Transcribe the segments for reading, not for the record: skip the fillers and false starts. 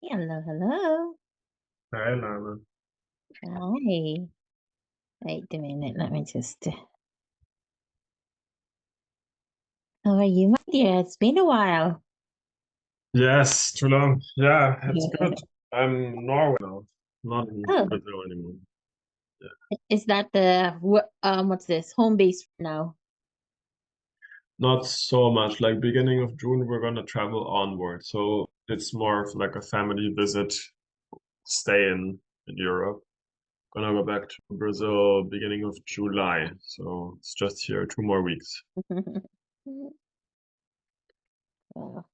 Hello, hello. Hi, Lana. Hi. Wait a minute. Let me just. How are you, my dear? It's been a while. Yes, too long. Yeah, it's good. I'm in Norway now, not in Oh, Brazil anymore. is that what's this? Home base for now? Not so much. Like beginning of June, we're gonna travel onward. So it's more of like a family visit, stay in Europe. Gonna go back to Brazil beginning of July. So it's just here 2 more weeks. Oh,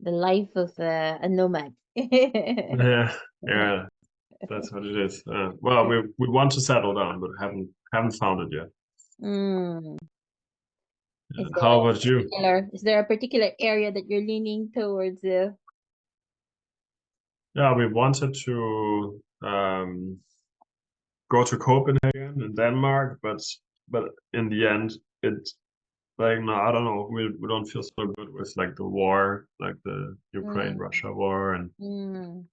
the life of a nomad. Yeah, yeah, that's what it is. Well, we want to settle down, but haven't found it yet. Mm. Is there How a about you? particular area that you're leaning towards? Yeah, we wanted to go to Copenhagen in Denmark, but in the end, it like no, I don't know. We don't feel so good with like the war, like the Mm, Ukraine-Russia war, and mm,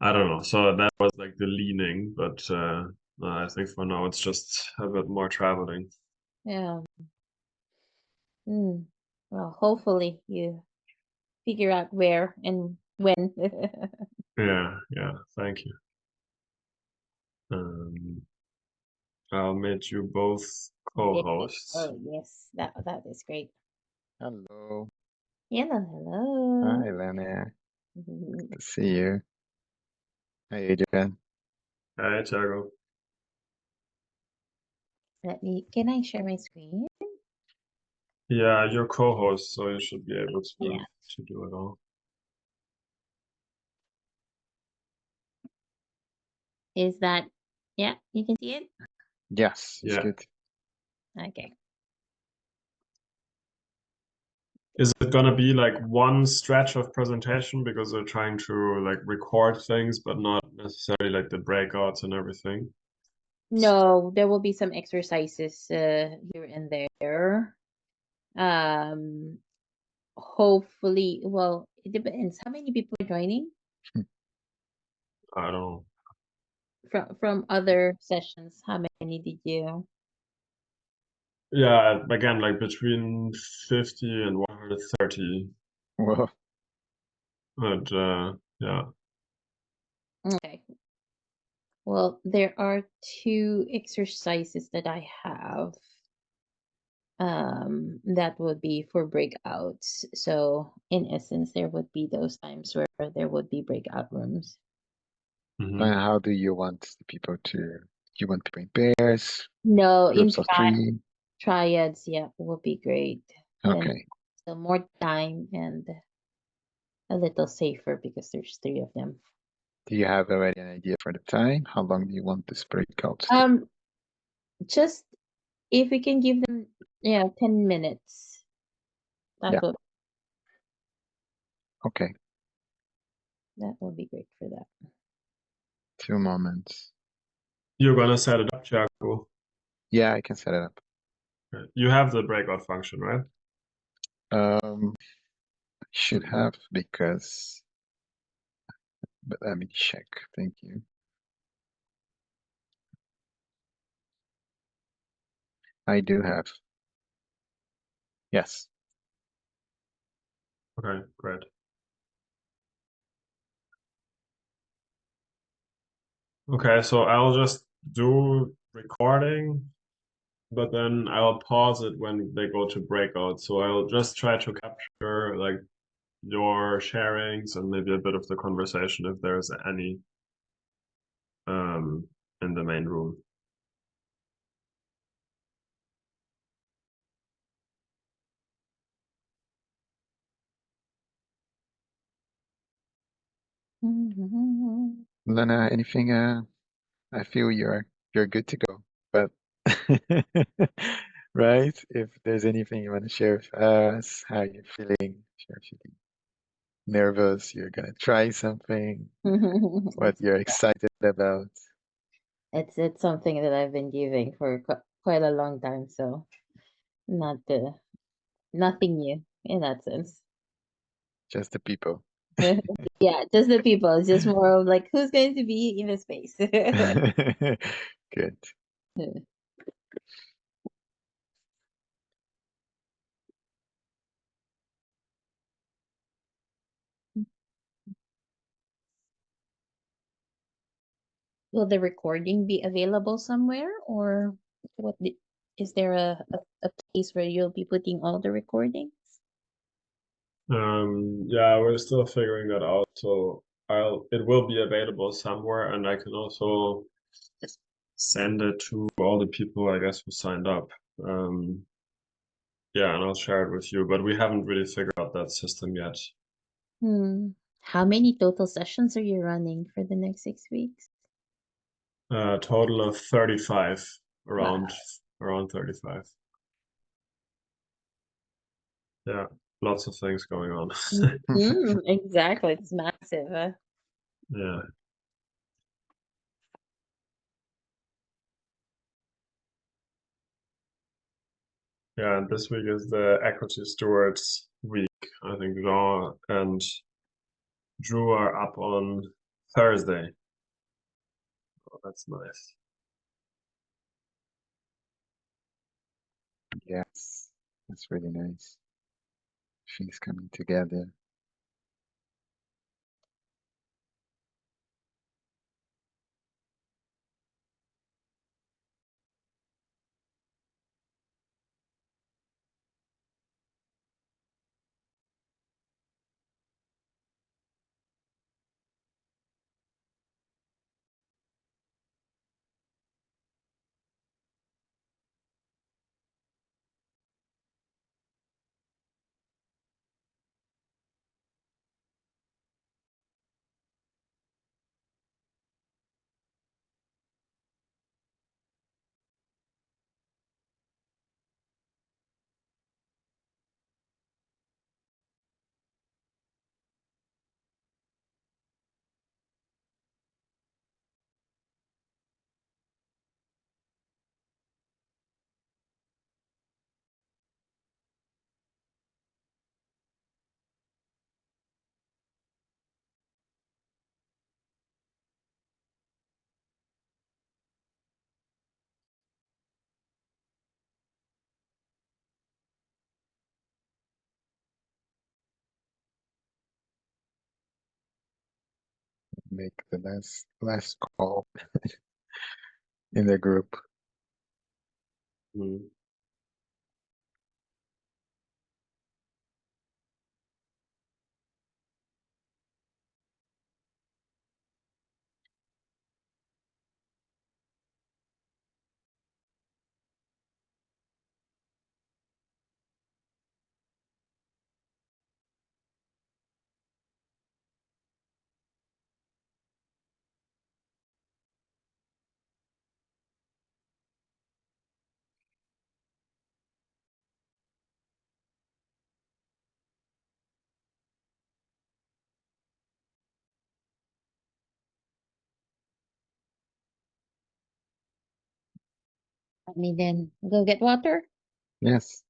I don't know. So that was like the leaning, but no, I think for now it's just a bit more traveling. yeah. Mm. Well, hopefully you figure out where and when. Yeah, yeah. Thank you. I'll make you both Yeah. co-hosts. Oh, yes. That is great. Hello. Hello, hello. Hi, Lana. Good to see you. Hi, Adrian. Hi, Thiago. Can I share my screen? Yeah, you're co-host, so you should be able Yeah. to do it all. Is that, yeah, you can see it? Yes, it's Yeah. good. Okay. Is it gonna be like one stretch of presentation because they're trying to like record things, but not necessarily like the breakouts and everything? No, there will be some exercises here and there. Um, Hopefully, well, it depends. How many people are joining I don't know. from other sessions? How many did you? Yeah, again, like between 50 and 130. Well, But yeah. Okay. Well, there are two exercises that I have. That would be for breakouts. So in essence, there would be those times where there would be breakout rooms. Mhm. and how do you want the people to? Do you want people in pairs, No, in groups of three? triads, yeah, would be great. And Okay. so more time and a little safer because there's three of them. Do you have already an idea for the time? How long do you want this breakout to take? Just if we can give them, 10 minutes. That Yeah. would Okay. that would be great for that. 2 moments. You're gonna set it up, Thiago. Yeah, I can set it up. You have the breakout function, right? I should have because, but let me check. Thank you. I do have. Yes. Okay, great. Okay, so I'll just do recording, but then I'll pause it when they go to breakout. So I'll just try to capture like your sharings and maybe a bit of the conversation if there's any um in the main room. Lena, anything? I feel you're good to go. But right, if there's anything you want to share with us, how you're feeling, if you're feeling nervous, you're gonna try something, what you're excited about. It's something that I've been giving for quite a long time, so not nothing new in that sense. Just the people. Yeah, just the people. It's just more of like who's going to be in the space. Good. Will the recording be available somewhere, or is there a place where you'll be putting all the recordings? Yeah, we're still figuring that out. So it will be available somewhere, and I can also send it to all the people, I guess, who signed up. Yeah, and I'll share it with you, but we haven't really figured out that system yet. How many total sessions are you running for the next 6 weeks? Total of 35, Wow. around 35. Yeah, lots of things going on. Exactly. It's massive. Yeah. Yeah, and this week is the Equity Stewards Week. I think Jean and Drew are up on Thursday. Oh, that's nice. Yes, that's really nice. Things coming together. Make the last call in the group. Mm. Let me then go get water. Yes.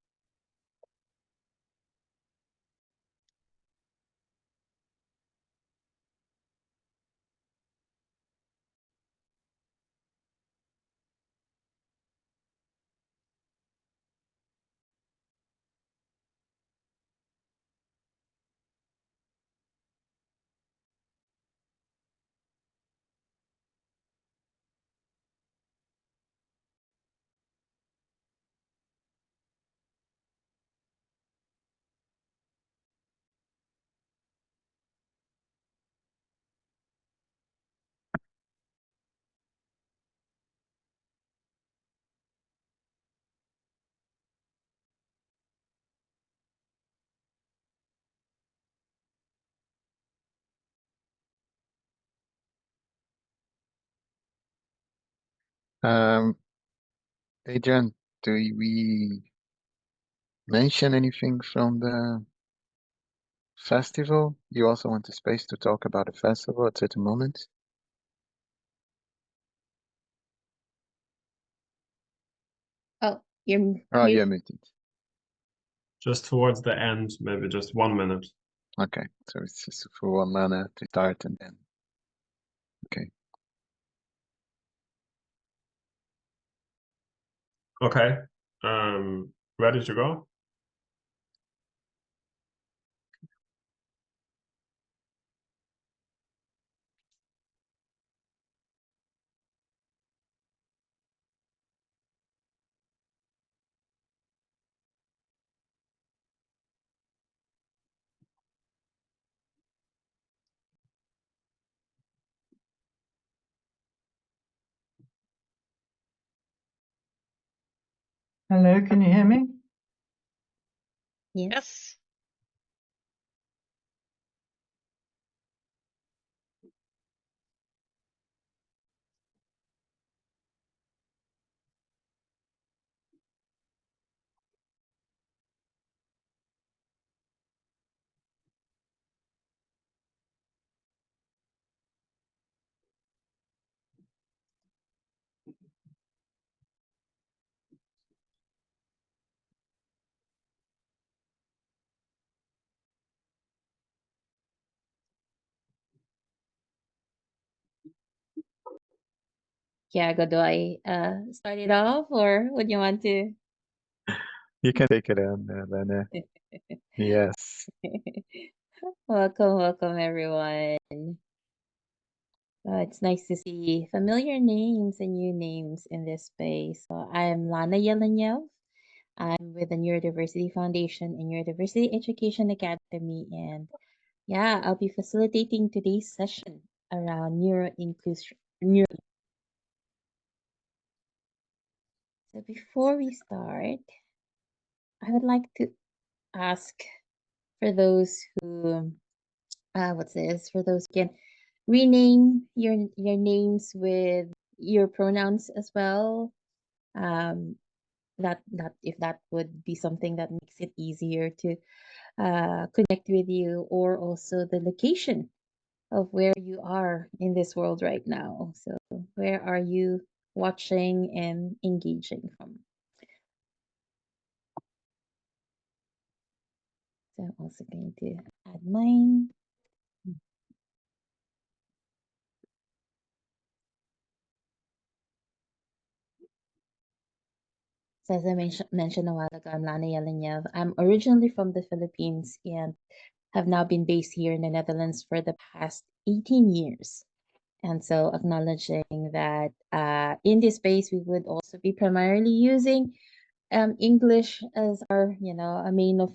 Adrian, do we mention anything from the festival? You also want a space to talk about the festival at certain moments? Oh, you're Oh, mute. you're muted. Just towards the end, maybe just 1 minute. Okay, so it's just for 1 mana to start and then. Okay. Okay. Ready to go? Hello, can you hear me? Yes. Yes. Tiago, do I start it off or would you want to? You can take it on, Lena. Yes. Welcome everyone. It's nice to see familiar names and new names in this space. So I'm Lana Yelenyev. I'm with the Neurodiversity Foundation and Neurodiversity Education Academy, and yeah, I'll be facilitating today's session around neuroinclusion. So before we start, I would like to ask for those who, what's this? For those who can rename your names with your pronouns as well. That if that would be something that makes it easier to connect with you, or also the location of where you are in this world right now. So where are you watching and engaging from? So I'm also going to add mine. So as I mentioned a while ago, I'm Lana Yelenyev. I'm originally from the Philippines and have now been based here in the Netherlands for the past 18 years. And so acknowledging that in this space, we would also be primarily using English as our, a main of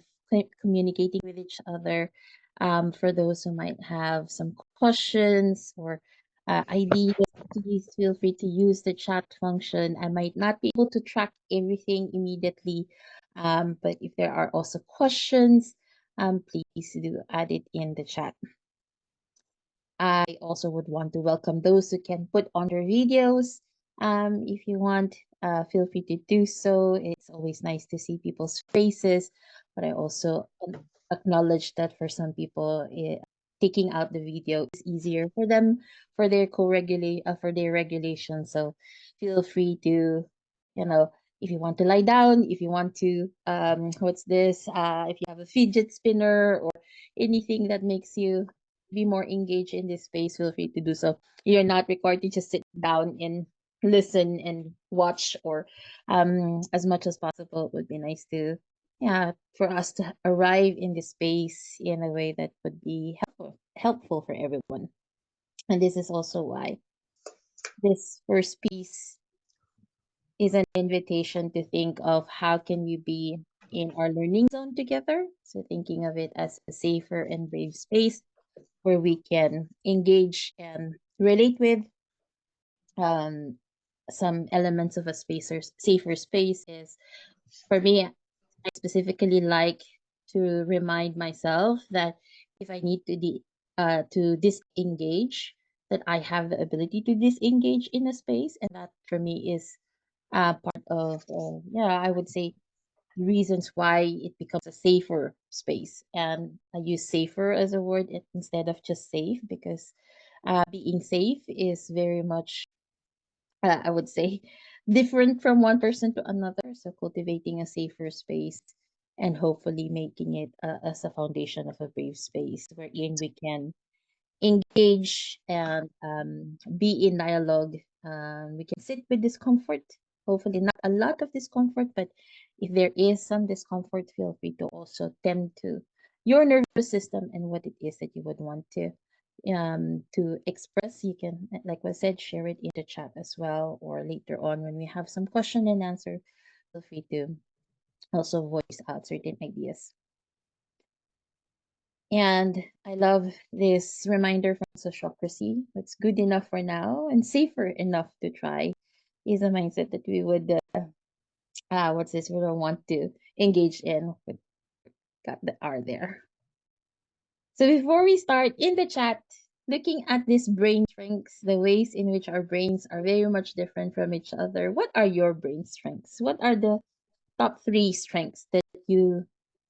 communicating with each other. For those who might have some questions or ideas, please feel free to use the chat function. I might not be able to track everything immediately, but if there are also questions, please do add it in the chat. I also would want to welcome those who can put on their videos. If you want, feel free to do so. It's always nice to see people's faces, but I also acknowledge that for some people, taking out the video is easier for them for their for their regulation. So feel free to, if you want to lie down, if you want to, what's this? If you have a fidget spinner or anything that makes you be more engaged in this space, feel free to do so. You're not required to just sit down and listen and watch, or as much as possible, it would be nice to, yeah, for us to arrive in this space in a way that would be helpful for everyone. And this is also why this first piece is an invitation to think of how can we be in our learning zone together. So thinking of it as a safer and brave space where we can engage and relate with. Some elements of a safer space is, for me, I specifically like to remind myself that if I need to disengage, that I have the ability to disengage in a space, and that for me is part of I would say reasons why it becomes a safer space. And I use safer as a word instead of just safe, because being safe is very much, I would say, different from one person to another. So cultivating a safer space and hopefully making it as a foundation of a brave space wherein we can engage and be in dialogue. We can sit with discomfort, hopefully not a lot of discomfort, but if there is some discomfort, feel free to also tend to your nervous system and what it is that you would want to express. You can, like I said, share it in the chat as well, or later on when we have some question and answer, feel free to also voice out certain ideas. And I love this reminder from sociocracy. What's good enough for now and safer enough to try is a mindset that we would, what's this, we don't want to engage in. But got the R there. So before we start in the chat, looking at this brain strengths, the ways in which our brains are very much different from each other. What are your brain strengths? What are the top 3 strengths that you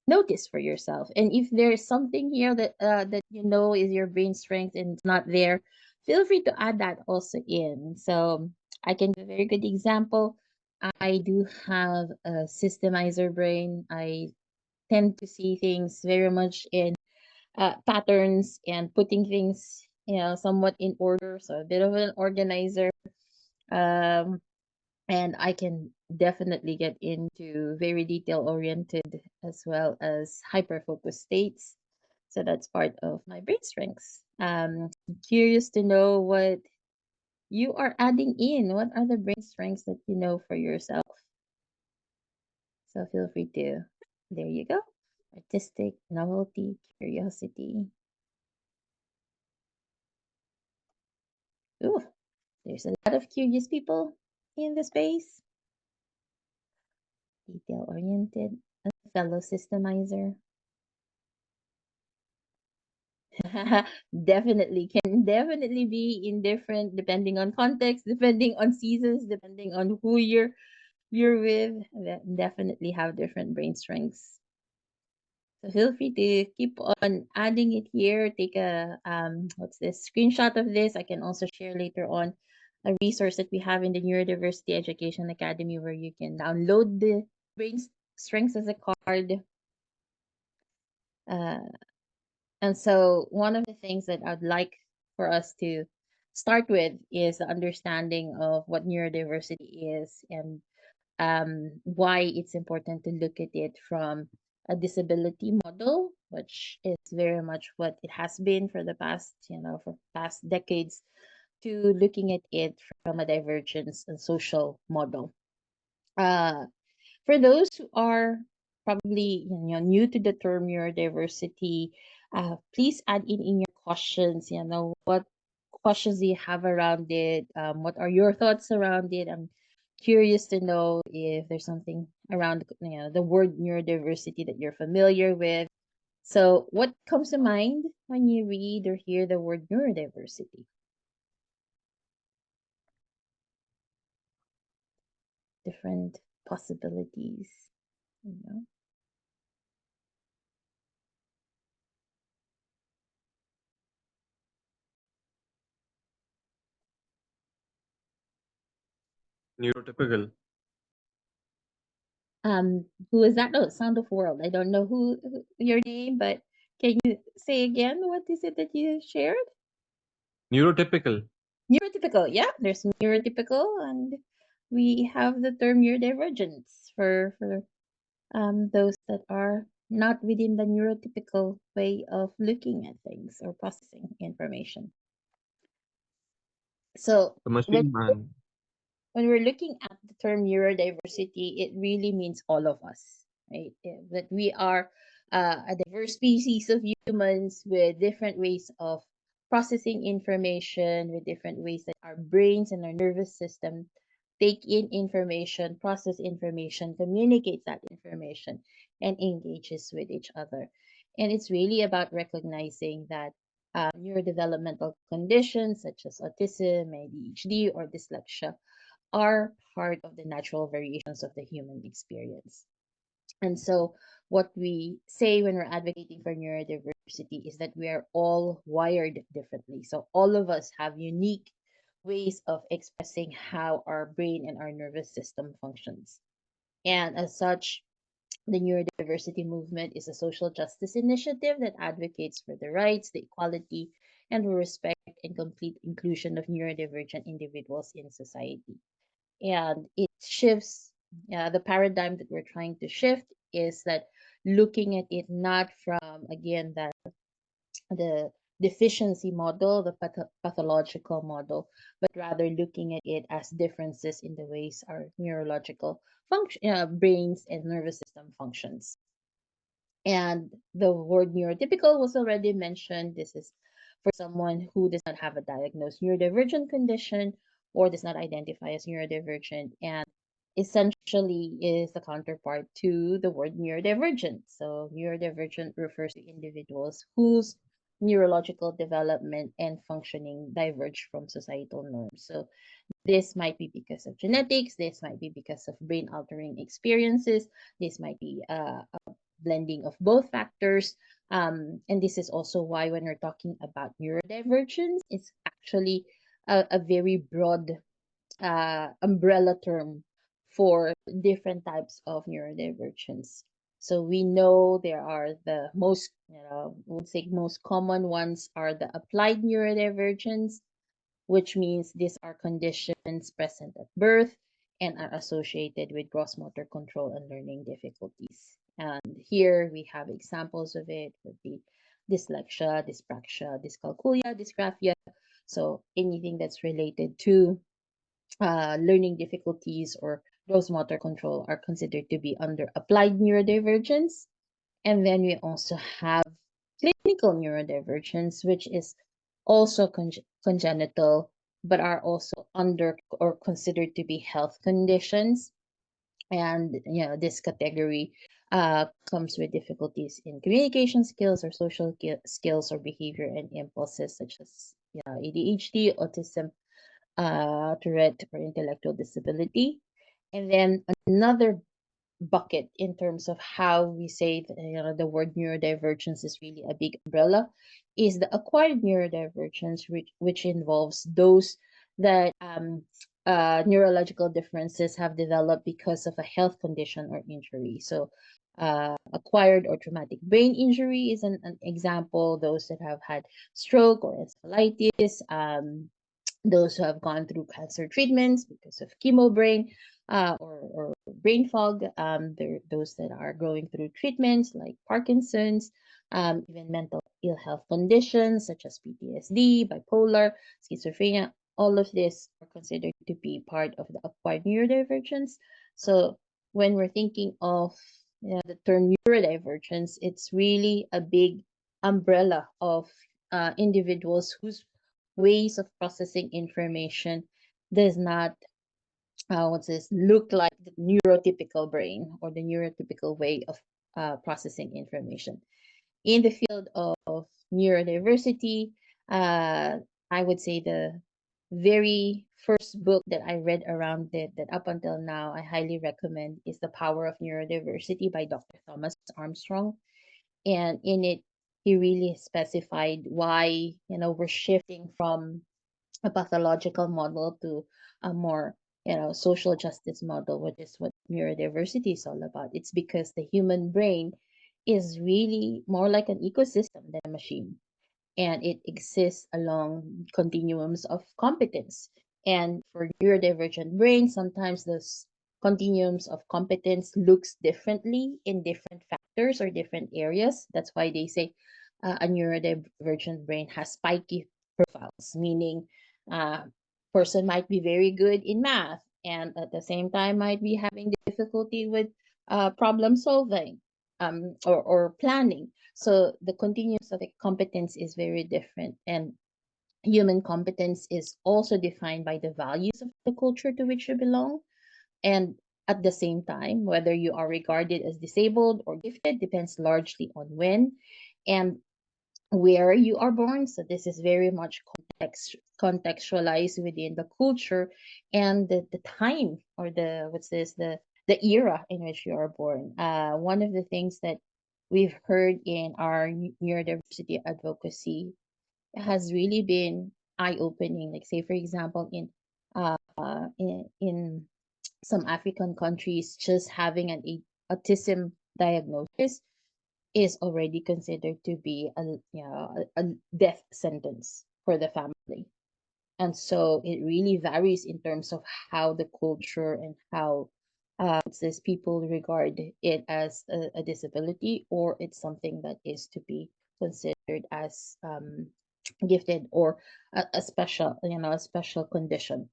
notice for yourself? And if there's something here that you know is your brain strength and it's not there, feel free to add that also in. So I can give a very good example. I do have a systemizer brain. I tend to see things very much in patterns and putting things, somewhat in order. So a bit of an organizer. Um, and I can definitely get into very detail oriented as well as hyper focused states. So that's part of my brain strengths. I'm curious to know what you are adding in. What are the brain strengths that you know for yourself? So feel free to. There you go. Artistic, novelty, curiosity. Ooh, there's a lot of curious people in the space. Detail oriented, a fellow systemizer. Definitely can definitely be in different depending on context, depending on seasons, depending on who you're with. Definitely have different brain strengths. So feel free to keep on adding it here. Take a what's this screenshot of this. I can also share later on a resource that we have in the Neurodiversity Education Academy where you can download the brain strengths as a card. Uh, And so, one of the things that I'd like for us to start with is the understanding of what neurodiversity is and why it's important to look at it from a disability model, which is very much what it has been for the past, for past decades, to looking at it from a divergence and social model. For those who are probably new to the term neurodiversity, please add in your questions. What questions do you have around it? What are your thoughts around it? I'm curious to know if there's something around the word neurodiversity that you're familiar with. So, what comes to mind when you read or hear the word neurodiversity? Different possibilities, you know. Neurotypical. Who is that? Oh, Sound of World. I don't know who your name, but can you say again what is it that you shared? Neurotypical. Neurotypical. Yeah, there's neurotypical, and we have the term neurodivergence for those that are not within the neurotypical way of looking at things or processing information. So The when machine man. when we're looking at the term neurodiversity, it really means all of us, right? That we are a diverse species of humans with different ways of processing information, with different ways that our brains and our nervous system take in information, process information, communicates that information, and engages with each other. And it's really about recognizing that neurodevelopmental conditions such as autism, ADHD, or dyslexia are part of the natural variations of the human experience. And so, what we say when we're advocating for neurodiversity is that we are all wired differently. So, all of us have unique ways of expressing how our brain and our nervous system functions. And as such, The neurodiversity movement is a social justice initiative that advocates for the rights, the equality, and the respect and complete inclusion of neurodivergent individuals in society. And it shifts, the paradigm that we're trying to shift is that looking at it not from, again, the deficiency model, the pathological model, but rather looking at it as differences in the ways our neurological function, brains and nervous system functions. And the word neurotypical was already mentioned. This is for someone who does not have a diagnosed neurodivergent condition or does not identify as neurodivergent, and essentially is the counterpart to the word neurodivergent. So, neurodivergent refers to individuals whose neurological development and functioning diverge from societal norms. So, this might be because of genetics, this might be because of brain altering experiences, this might be blending of both factors. And this is also why when we're talking about neurodivergence, it's actually a very broad umbrella term for different types of neurodivergence. So we know there are the most, would say most common ones are the applied neurodivergence, which means these are conditions present at birth and are associated with gross motor control and learning difficulties. And here we have examples of it would be dyslexia, dyspraxia, dyscalculia, dysgraphia. So anything that's related to learning difficulties or gross motor control are considered to be under applied neurodivergence. And then we also have clinical neurodivergence, which is also congenital, but are also under or considered to be health conditions. And this category comes with difficulties in communication skills or social skills or behavior and impulses such as ADHD, autism, Tourette, or intellectual disability. And then another bucket in terms of how we say the word neurodivergence is really a big umbrella is the acquired neurodivergence, which involves those that neurological differences have developed because of a health condition or injury. So acquired or traumatic brain injury is an example. Those that have had stroke or encephalitis, those who have gone through cancer treatments because of chemo brain, or brain fog, those that are going through treatments like Parkinson's, even mental ill health conditions such as PTSD, bipolar, schizophrenia. All of this are considered to be part of the acquired neurodivergence. So when we're thinking of the term neurodivergence, it's really a big umbrella of individuals whose ways of processing information does not what's this look like the neurotypical brain or the neurotypical way of processing information. In the field of neurodiversity, I would say the very first book that I read around it that up until now I highly recommend is The Power of Neurodiversity by Dr. Thomas Armstrong. And in it, he really specified why we're shifting from a pathological model to a more social justice model, which is what neurodiversity is all about. It's because the human brain is really more like an ecosystem than a machine, and it exists along continuums of competence. And for neurodivergent brains, sometimes those continuums of competence looks differently in different factors or different areas. That's why they say a neurodivergent brain has spiky profiles, meaning person might be very good in math and at the same time might be having difficulty with problem solving, or planning. So the continuums of the competence is very different. And human competence is also defined by the values of the culture to which you belong. And at the same time, whether you are regarded as disabled or gifted depends largely on when and where you are born. So this is very much contextualized within the culture and the time, or the era in which you are born. One of the things that we've heard in our neurodiversity advocacy has really been eye-opening. Like say for example in some African countries, just having an autism diagnosis is already considered to be a death sentence for the family. And so it really varies in terms of how the culture and how says people regard it as a disability, or it's something that is to be considered as gifted or a special, a special condition.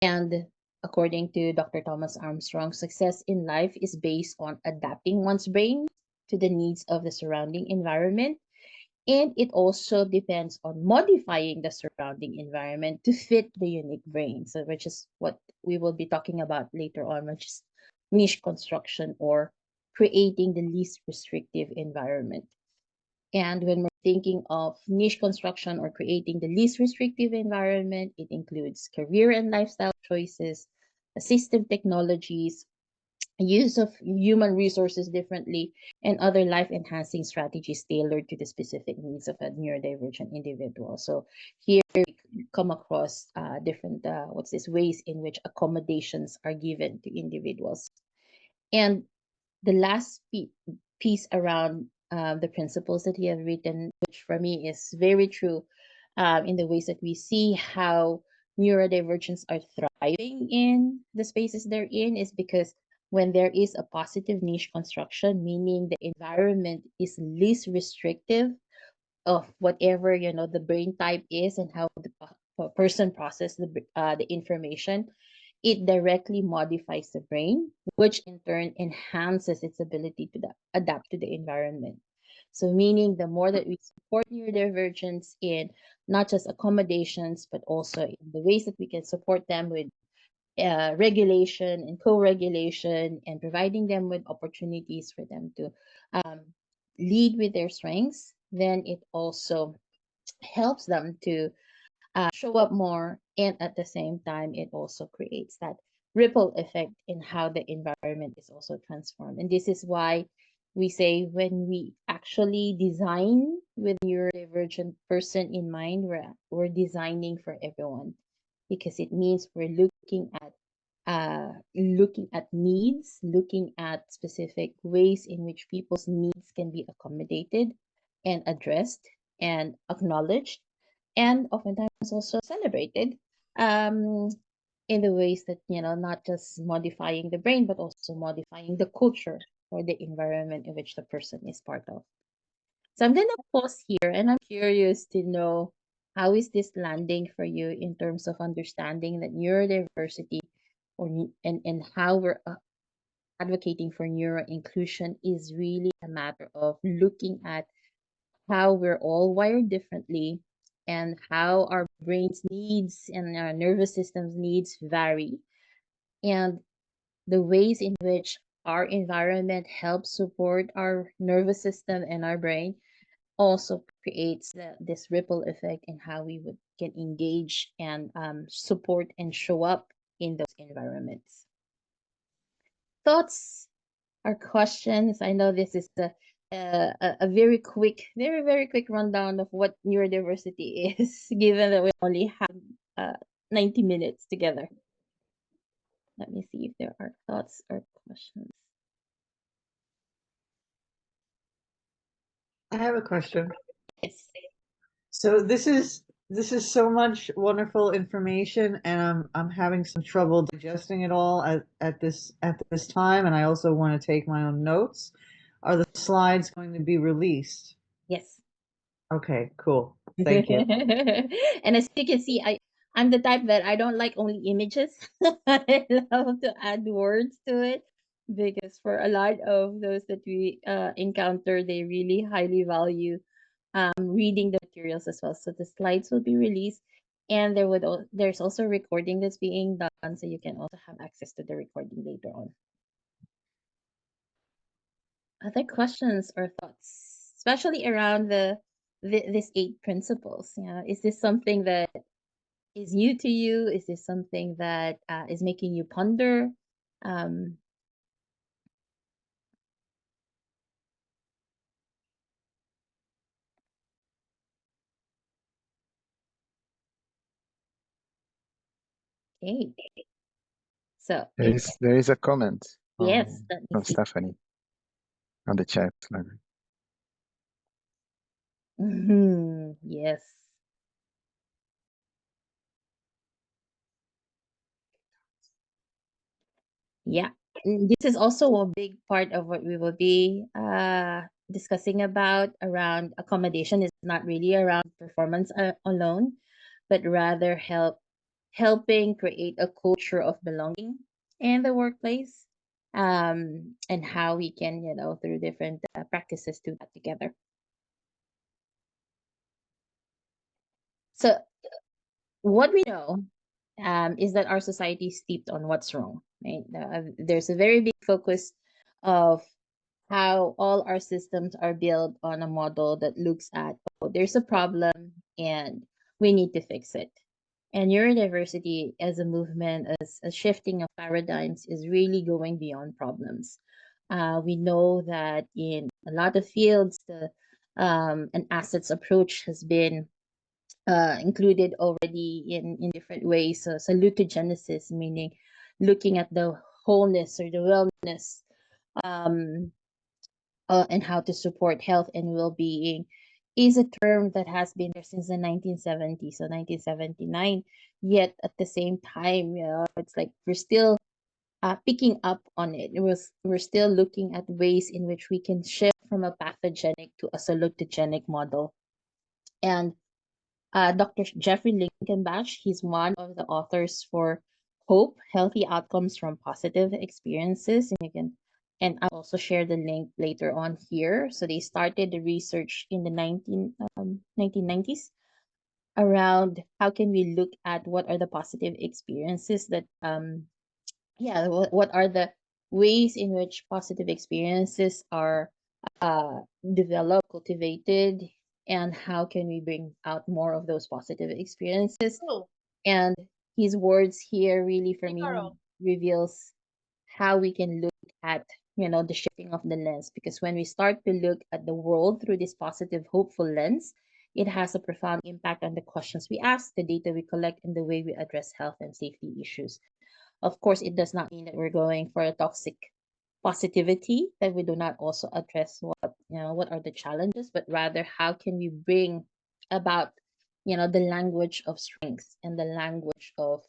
And according to Dr. Thomas Armstrong, success in life is based on adapting one's brain to the needs of the surrounding environment. And it also depends on modifying the surrounding environment to fit the unique brain. So, which is what we will be talking about later on, which is niche construction or creating the least restrictive environment. And when we're thinking of niche construction or creating the least restrictive environment, it includes career and lifestyle choices, assistive technologies, use of human resources differently, and other life enhancing strategies tailored to the specific needs of a neurodivergent individual. So here we come across different ways in which accommodations are given to individuals. And the last piece around the principles that he have written, which for me is very true in the ways that we see how neurodivergents are thriving in the spaces they're in, is because when there is a positive niche construction, meaning the environment is least restrictive of whatever the brain type is and how the person process the information, it directly modifies the brain, which in turn enhances its ability to adapt to the environment. So, meaning the more that we support neurodivergence in not just accommodations, but also in the ways that we can support them with regulation and co-regulation, and providing them with opportunities for them to um, lead with their strengths, then it also helps them to show up more, and at the same time it also creates that ripple effect in how the environment is also transformed. And this is why we say when we actually design with neurodivergent person in mind, we're designing for everyone, because it means we're looking at needs, looking at specific ways in which people's needs can be accommodated and addressed and acknowledged, and oftentimes also celebrated um, in the ways that, not just modifying the brain, but also modifying the culture or the environment in which the person is part of. So I'm going to pause here, and I'm curious to know, how is this landing for you in terms of understanding that neurodiversity and how we're advocating for neuroinclusion is really a matter of looking at how we're all wired differently and how our brain's needs and our nervous system's needs vary, and the ways in which our environment helps support our nervous system and our brain also creates this ripple effect in how we can engage and support and show up in those environments. Thoughts or questions? I know this is a very quick, very quick rundown of what neurodiversity is, given that we only have 90 minutes together. Let me see if there are thoughts or questions. I have a question. Yes. So this is so much wonderful information, and I'm having some trouble digesting it all at this time, and I also want to take my own notes. Are the slides going to be released? Yes. Okay, cool. Thank you. And as you can see, I'm the type that I don't like only images. I love to add words to it, because for a lot of those that we encounter, they really highly value reading the materials as well. So the slides will be released, and there's also recording that's being done, so you can also have access to the recording later on. Other questions or thoughts, especially around these 8 principles? Is this something that is new to you? Is this something that is making you ponder? Okay. So There is a comment yes, let me from see. Stephanie. on the chat. Yes. Yeah. This is also a big part of what we will be discussing about around accommodation. Is not really around performance alone, but rather helping create a culture of belonging in the workplace, and how we can, through different practices, do that together. So what we know, is that our society is steeped on what's wrong, right? There's a very big focus of how all our systems are built on a model that looks at, oh, there's a problem and we need to fix it. And neurodiversity as a movement, as a shifting of paradigms, is really going beyond problems. We know that in a lot of fields, an assets approach has been included already in different ways. So salutogenesis, meaning looking at the wholeness or the wellness, um, and how to support health and well-being, is a term that has been there since the 1970s, so 1979. Yet at the same time, it's like we're still picking up on it. We're still looking at ways in which we can shift from a pathogenic to a salutogenic model. And Dr. Jeffrey Lincolnbach, he's one of the authors for Hope, Healthy Outcomes from Positive Experiences. And I'll also share the link later on here. So they started the research in the 1990s around how can we look at what are the positive experiences that, what are the ways in which positive experiences are developed, cultivated, and how can we bring out more of those positive experiences. Oh, And his words here really, for hey, me, Carl. reveals how we can look at, the shifting of the lens. Because when we start to look at the world through this positive, hopeful lens, it has a profound impact on the questions we ask, the data we collect, and the way we address health and safety issues. Of course, it does not mean that we're going for a toxic positivity, that we do not also address what are the challenges, but rather how can we bring about, the language of strengths and the language of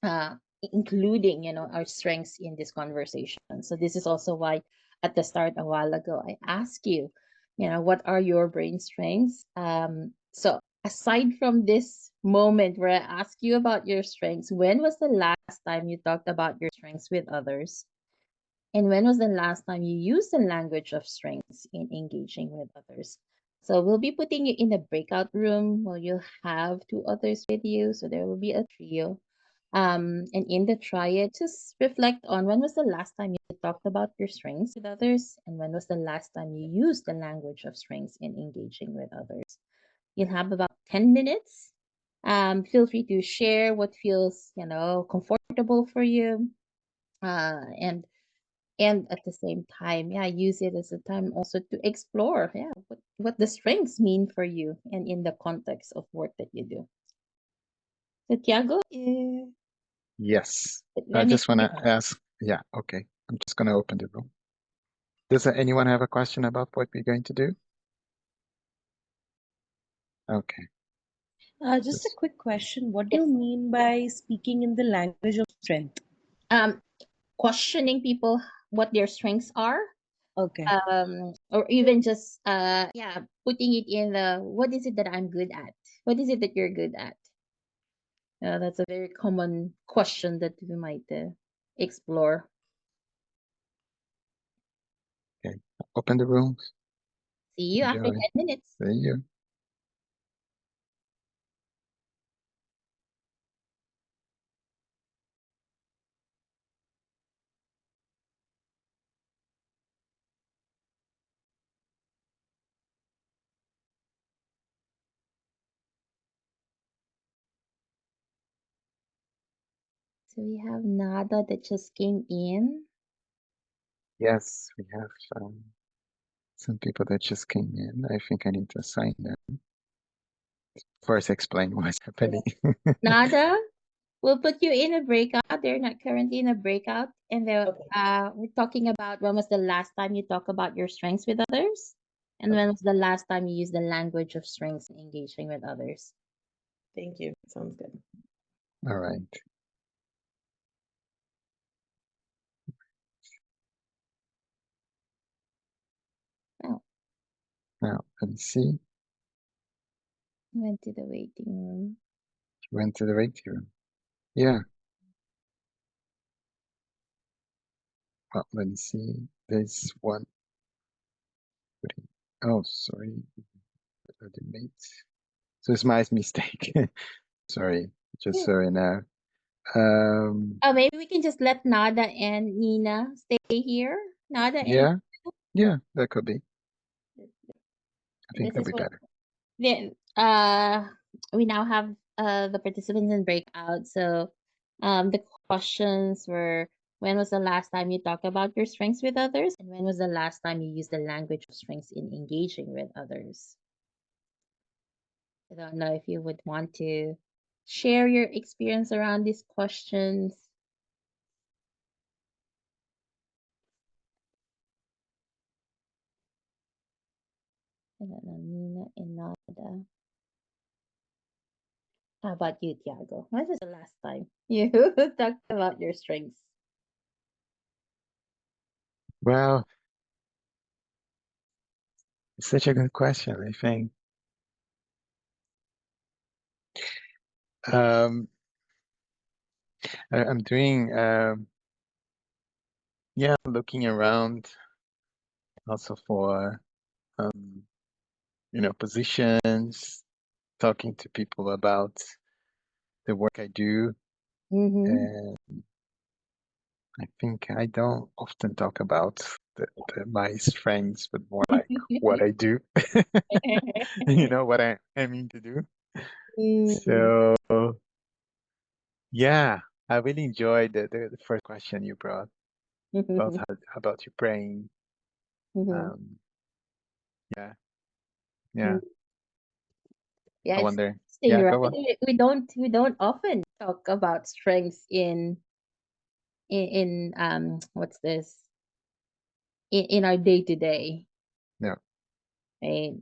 uh, including, our strengths in this conversation. So this is also why at the start a while ago I asked you, what are your brain strengths? So aside from this moment where I ask you about your strengths, when was the last time you talked about your strengths with others? And when was the last time you used the language of strengths in engaging with others? So we'll be putting you in a breakout room where you'll have two others with you. So there will be a trio. And in the triad, just reflect on when was the last time you talked about your strengths with others, and when was the last time you used the language of strengths in engaging with others. You'll have about 10 minutes. Feel free to share what feels, comfortable for you. And at the same time, use it as a time also to explore, what the strengths mean for you and in the context of work that you do. So Tiago, Yes. I let me just want to ask. Yeah, okay. I'm just going to open the room. Does anyone have a question about what we're going to do? Okay. Just a quick question. What do Yes. you mean by speaking in the language of strength? Questioning people what their strengths are, Okay. or even just putting it in the, what is it that I'm good at, what is it that you're good at. That's a very common question that we might explore. Okay. Open the room. See you after Enjoy. 10 minutes. See you. So we have Nada that just came in. Yes, we have some people that just came in. I think I need to assign them. First, explain what's happening. Nada, we'll put you in a breakout. They're not currently in a breakout. And then Okay. we're talking about when was the last time you talk about your strengths with others, and when was the last time you used the language of strengths in engaging with others. Thank you. Sounds good. All right. Oh, Now, let me see. went to the waiting room. She went to the waiting room. Yeah. Well, let me see. There's one. Oh, sorry. Mate. So it's my mistake. Sorry. Just Yeah. sorry now. Oh, maybe we can just let Nada and Nina stay here. Nada and yeah, that could be. I think this that'd is be what better. then we now have the participants in breakout. So the questions were, when was the last time you talked about your strengths with others, and when was the last time you used the language of strengths in engaging with others? I don't know if you would want to share your experience around these questions. I don't know, Nina and Nada. How about you, Tiago? When was the last time you talked about your strengths? Well, it's such a good question, I think. I'm doing, looking around also for, positions, talking to people about the work I do. Mm-hmm. And I think I don't often talk about my strengths, but more like what I do, what I mean to do. So, yeah, I really enjoyed the first question you brought about about your brain. Um, yeah, yeah. Yeah, I it's wonder. interesting, Yeah, right? go on. We don't often talk about strengths in what's this in our day to day, No. right?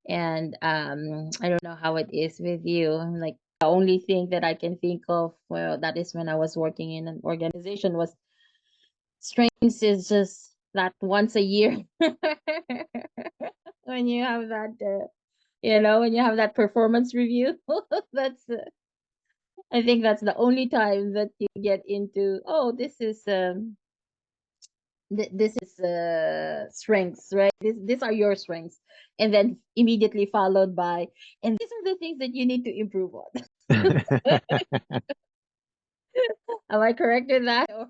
And I don't know how it is with you. Like the only thing that I can think of, well, that is when I was working in an organization, was strengths is just that once a year when you have that when you have that performance review. That's I think that's the only time that you get into, oh, this is this is strengths, right? These are your strengths, and then immediately followed by, and these are the things that you need to improve on. Am I correct in that? Or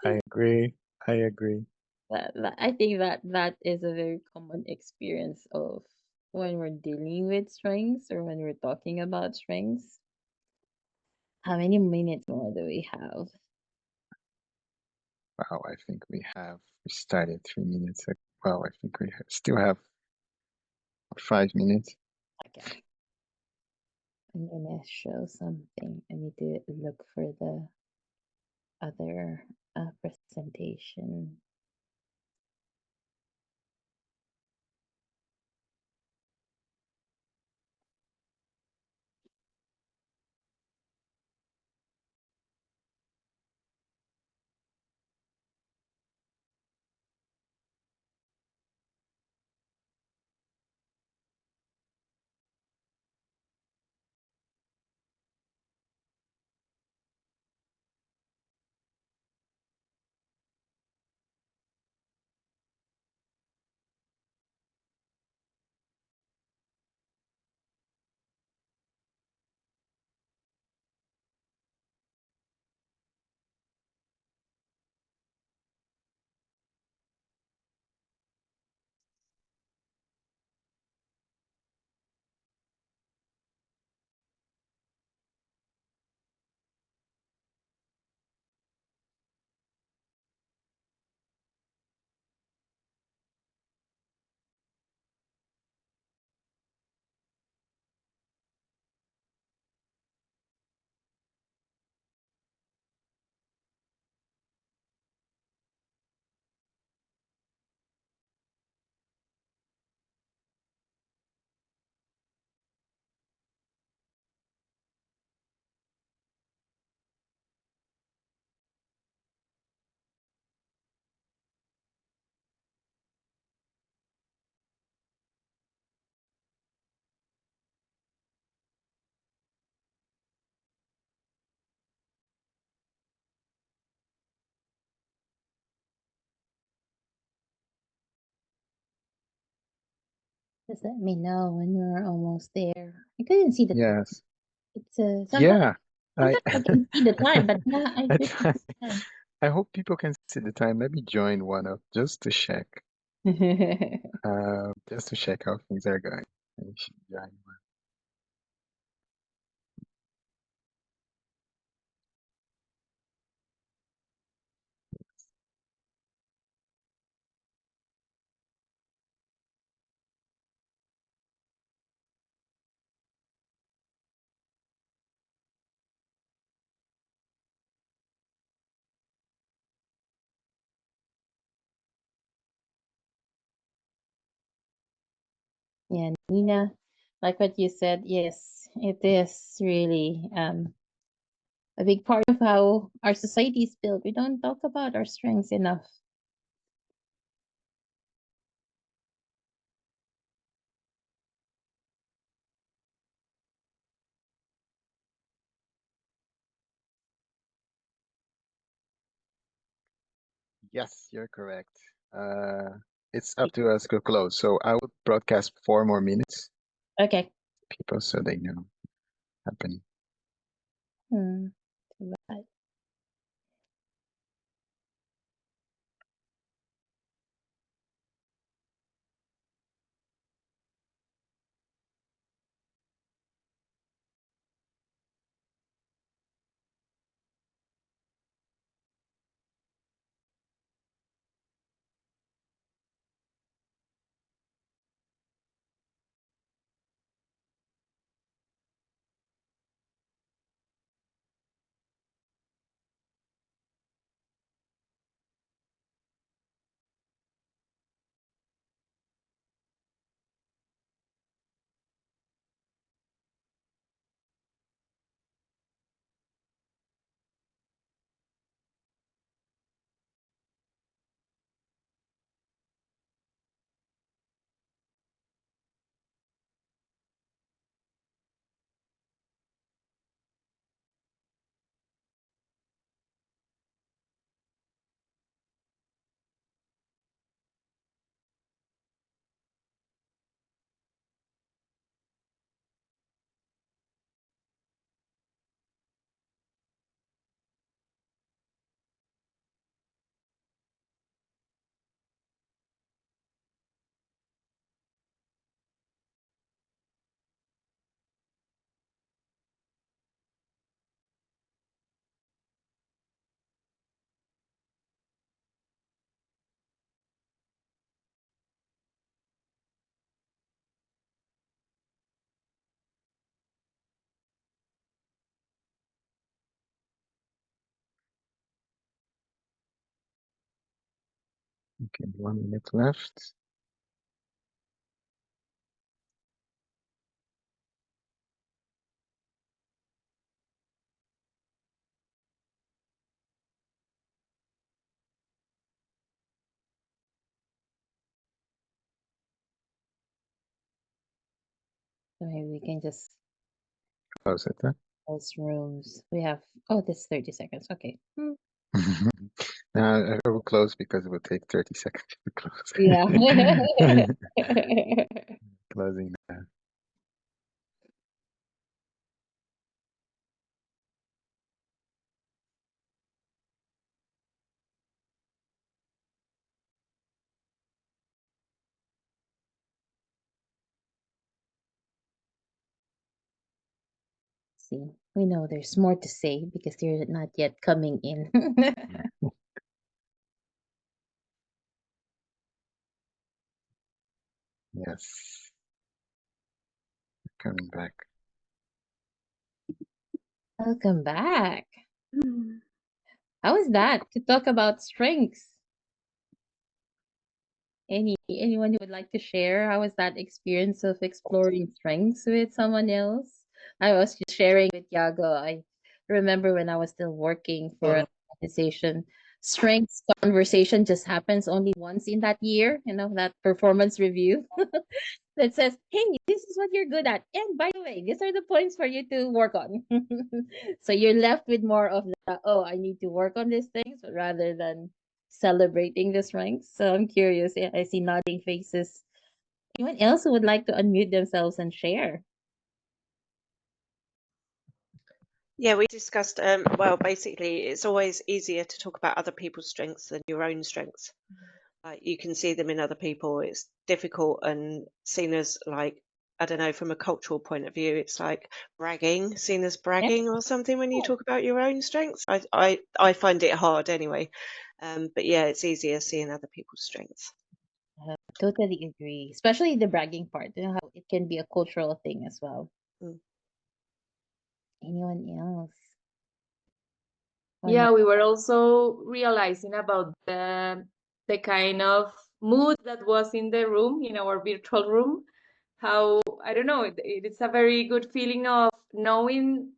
I agree. I agree. I think that is a very common experience of when we're dealing with strengths or when we're talking about strengths. How many minutes more do we have? Wow, I think we started 3 minutes ago. Well, I think we still have 5 minutes. Okay. I'm gonna show something. I need to look for the other presentation. Just let me know when you're almost there. I couldn't see the time. Yes. It's Yeah. I sometimes I can see the time, but yeah, I I couldn't try. see the time. I hope people can see the time. Let me join one up just to check. Just to check how things are going. I should join one. Yeah, Nina, like what you said, yes, it is really a big part of how our society is built. We don't talk about our strengths enough. Yes, you're correct. Uh, it's up to us to close. So I would broadcast 4 more minutes, Okay. people, so they know happening. Hmm. Bye. Okay, 1 minute left. So maybe we can just Close it, huh? close rooms. We have, oh, this 30 seconds. Okay. Hmm. Now I will close because it will take 30 seconds to close. Yeah. Closing now. See, we know there's more to say because they're not yet coming in. Yes, coming back. Welcome back. How was that to talk about strengths? Anyone who would like to share how was that experience of exploring strengths with someone else? I was just sharing with Yago. I remember when I was still working for an organization, strengths conversation just happens only once in that year, that performance review that says, hey, this is what you're good at. And by the way, these are the points for you to work on. So you're left with more of the, oh, I need to work on these things rather than celebrating the strengths. So I'm curious. Yeah, I see nodding faces. Anyone else who would like to unmute themselves and share? Yeah, we discussed, well, basically, it's always easier to talk about other people's strengths than your own strengths. Like you can see them in other people. It's difficult and seen as like, I don't know, from a cultural point of view, it's like bragging, seen as bragging or something when you talk about your own strengths. I find it hard anyway. But yeah, it's easier seeing other people's strengths. Totally agree, especially the bragging part. You know how it can be a cultural thing as well. Mm. Anyone else? Yeah, we were also realizing about the kind of mood that was in the room, in our virtual room. How, I don't know, it's a very good feeling of knowing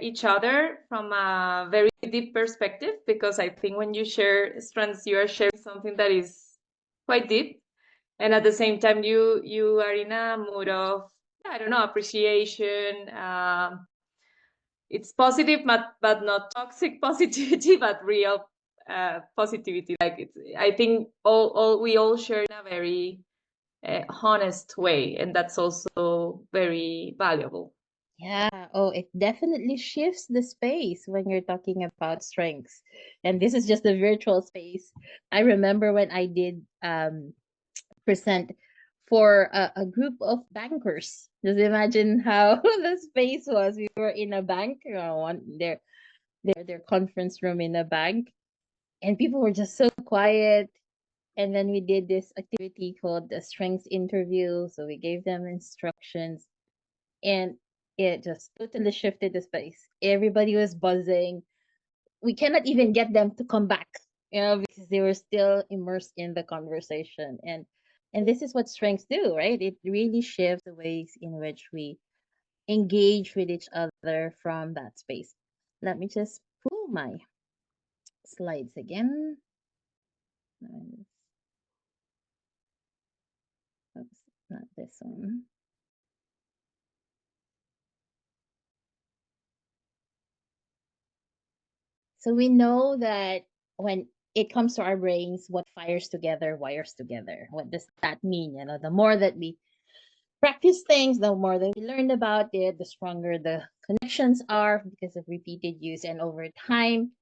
each other from a very deep perspective, because I think when you share strengths, you are sharing something that is quite deep. And at the same time, you are in a mood of, I don't know, appreciation. It's positive, but not toxic positivity, but real positivity. Like it's, I think we all share in a very honest way, and that's also very valuable. Yeah, oh, it definitely shifts the space when you're talking about strengths. And this is just a virtual space. I remember when I did present for a group of bankers. Just imagine how the space was. We were in a bank, their conference room in a bank, and people were just so quiet. And then we did this activity called the strengths interview. So we gave them instructions, and it just totally shifted the space. Everybody was buzzing. We cannot even get them to come back, because they were still immersed in the conversation. And this is what strengths do, right? It really shifts the ways in which we engage with each other from that space. Let me just pull my slides again. Oops, not this one. So we know that when it comes to our brains, what fires together wires together. What does that mean? The more that we practice things, the more that we learn about it, the stronger the connections are because of repeated use. And over time,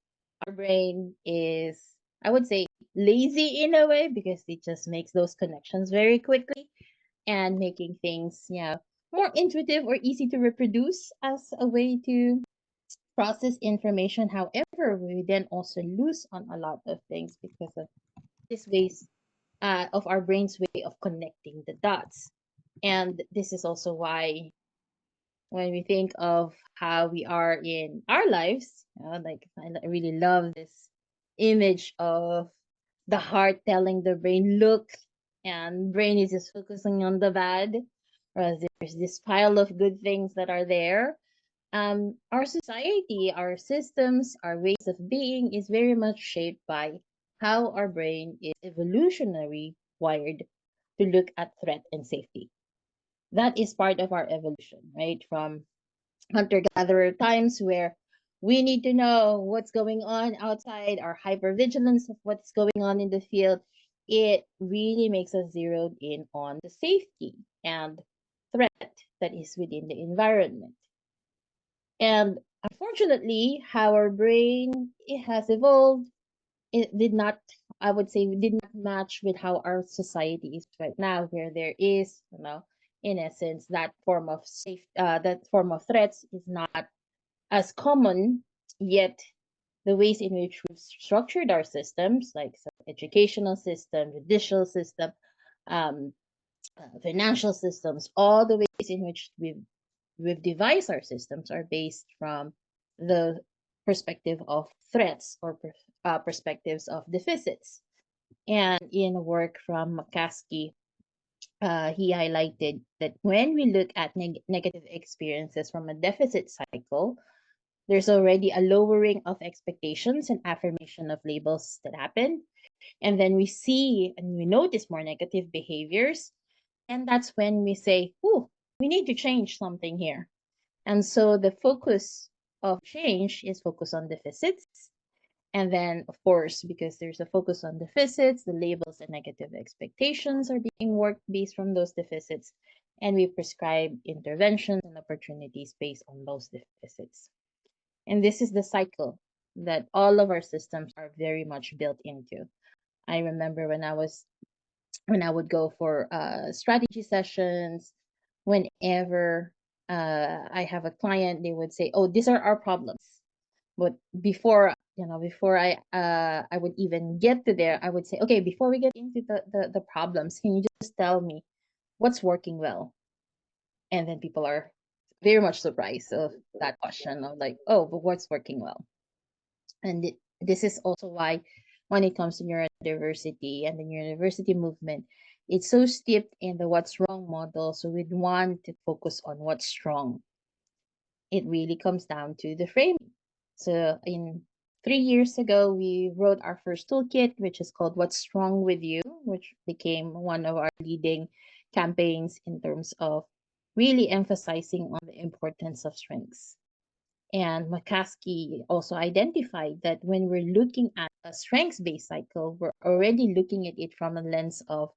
our brain is, I would say, lazy in a way because it just makes those connections very quickly and making things, more intuitive or easy to reproduce as a way to process information. However, we then also lose on a lot of things because of this ways of our brain's way of connecting the dots. And this is also why when we think of how we are in our lives, like I really love this image of the heart telling the brain, look, and brain is just focusing on the bad, whereas there's this pile of good things that are there. Our society, our systems, our ways of being is very much shaped by how our brain is evolutionary wired to look at threat and safety. That is part of our evolution, right? From hunter-gatherer times where we need to know what's going on outside, our hypervigilance of what's going on in the field. It really makes us zeroed in on the safety and threat that is within the environment. And unfortunately, how our brain it has evolved, it did not, I would say, did not match with how our society is right now, where there is, in essence, that form of that form of threats is not as common. Yet the ways in which we've structured our systems, like educational system, judicial system, financial systems, all the ways in which we've devised our systems are based from the perspective of threats or perspectives of deficits. And in a work from McCaskey, he highlighted that when we look at negative experiences from a deficit cycle, there's already a lowering of expectations and affirmation of labels that happen. And then we see and we notice more negative behaviors. And that's when we say, oh, we need to change something here. And so the focus of change is focus on deficits. And then, of course, because there's a focus on deficits, the labels and negative expectations are being worked based from those deficits, and we prescribe interventions and opportunities based on those deficits. And this is the cycle that all of our systems are very much built into. I remember when I would go for strategy sessions, whenever I have a client, they would say, "Oh, these are our problems." But before I would even get to there, I would say, "Okay, before we get into the problems, can you just tell me what's working well?" And then people are very much surprised of that question of like, "Oh, but what's working well?" And this is also why, when it comes to neurodiversity and the neurodiversity movement, it's so steeped in the what's wrong model. So we'd want to focus on what's strong. It really comes down to the framing. So in 3 years ago, we wrote our first toolkit, which is called What's Wrong with You, which became one of our leading campaigns in terms of really emphasizing on the importance of strengths. And McCaskey also identified that when we're looking at a strengths-based cycle, we're already looking at it from a lens of,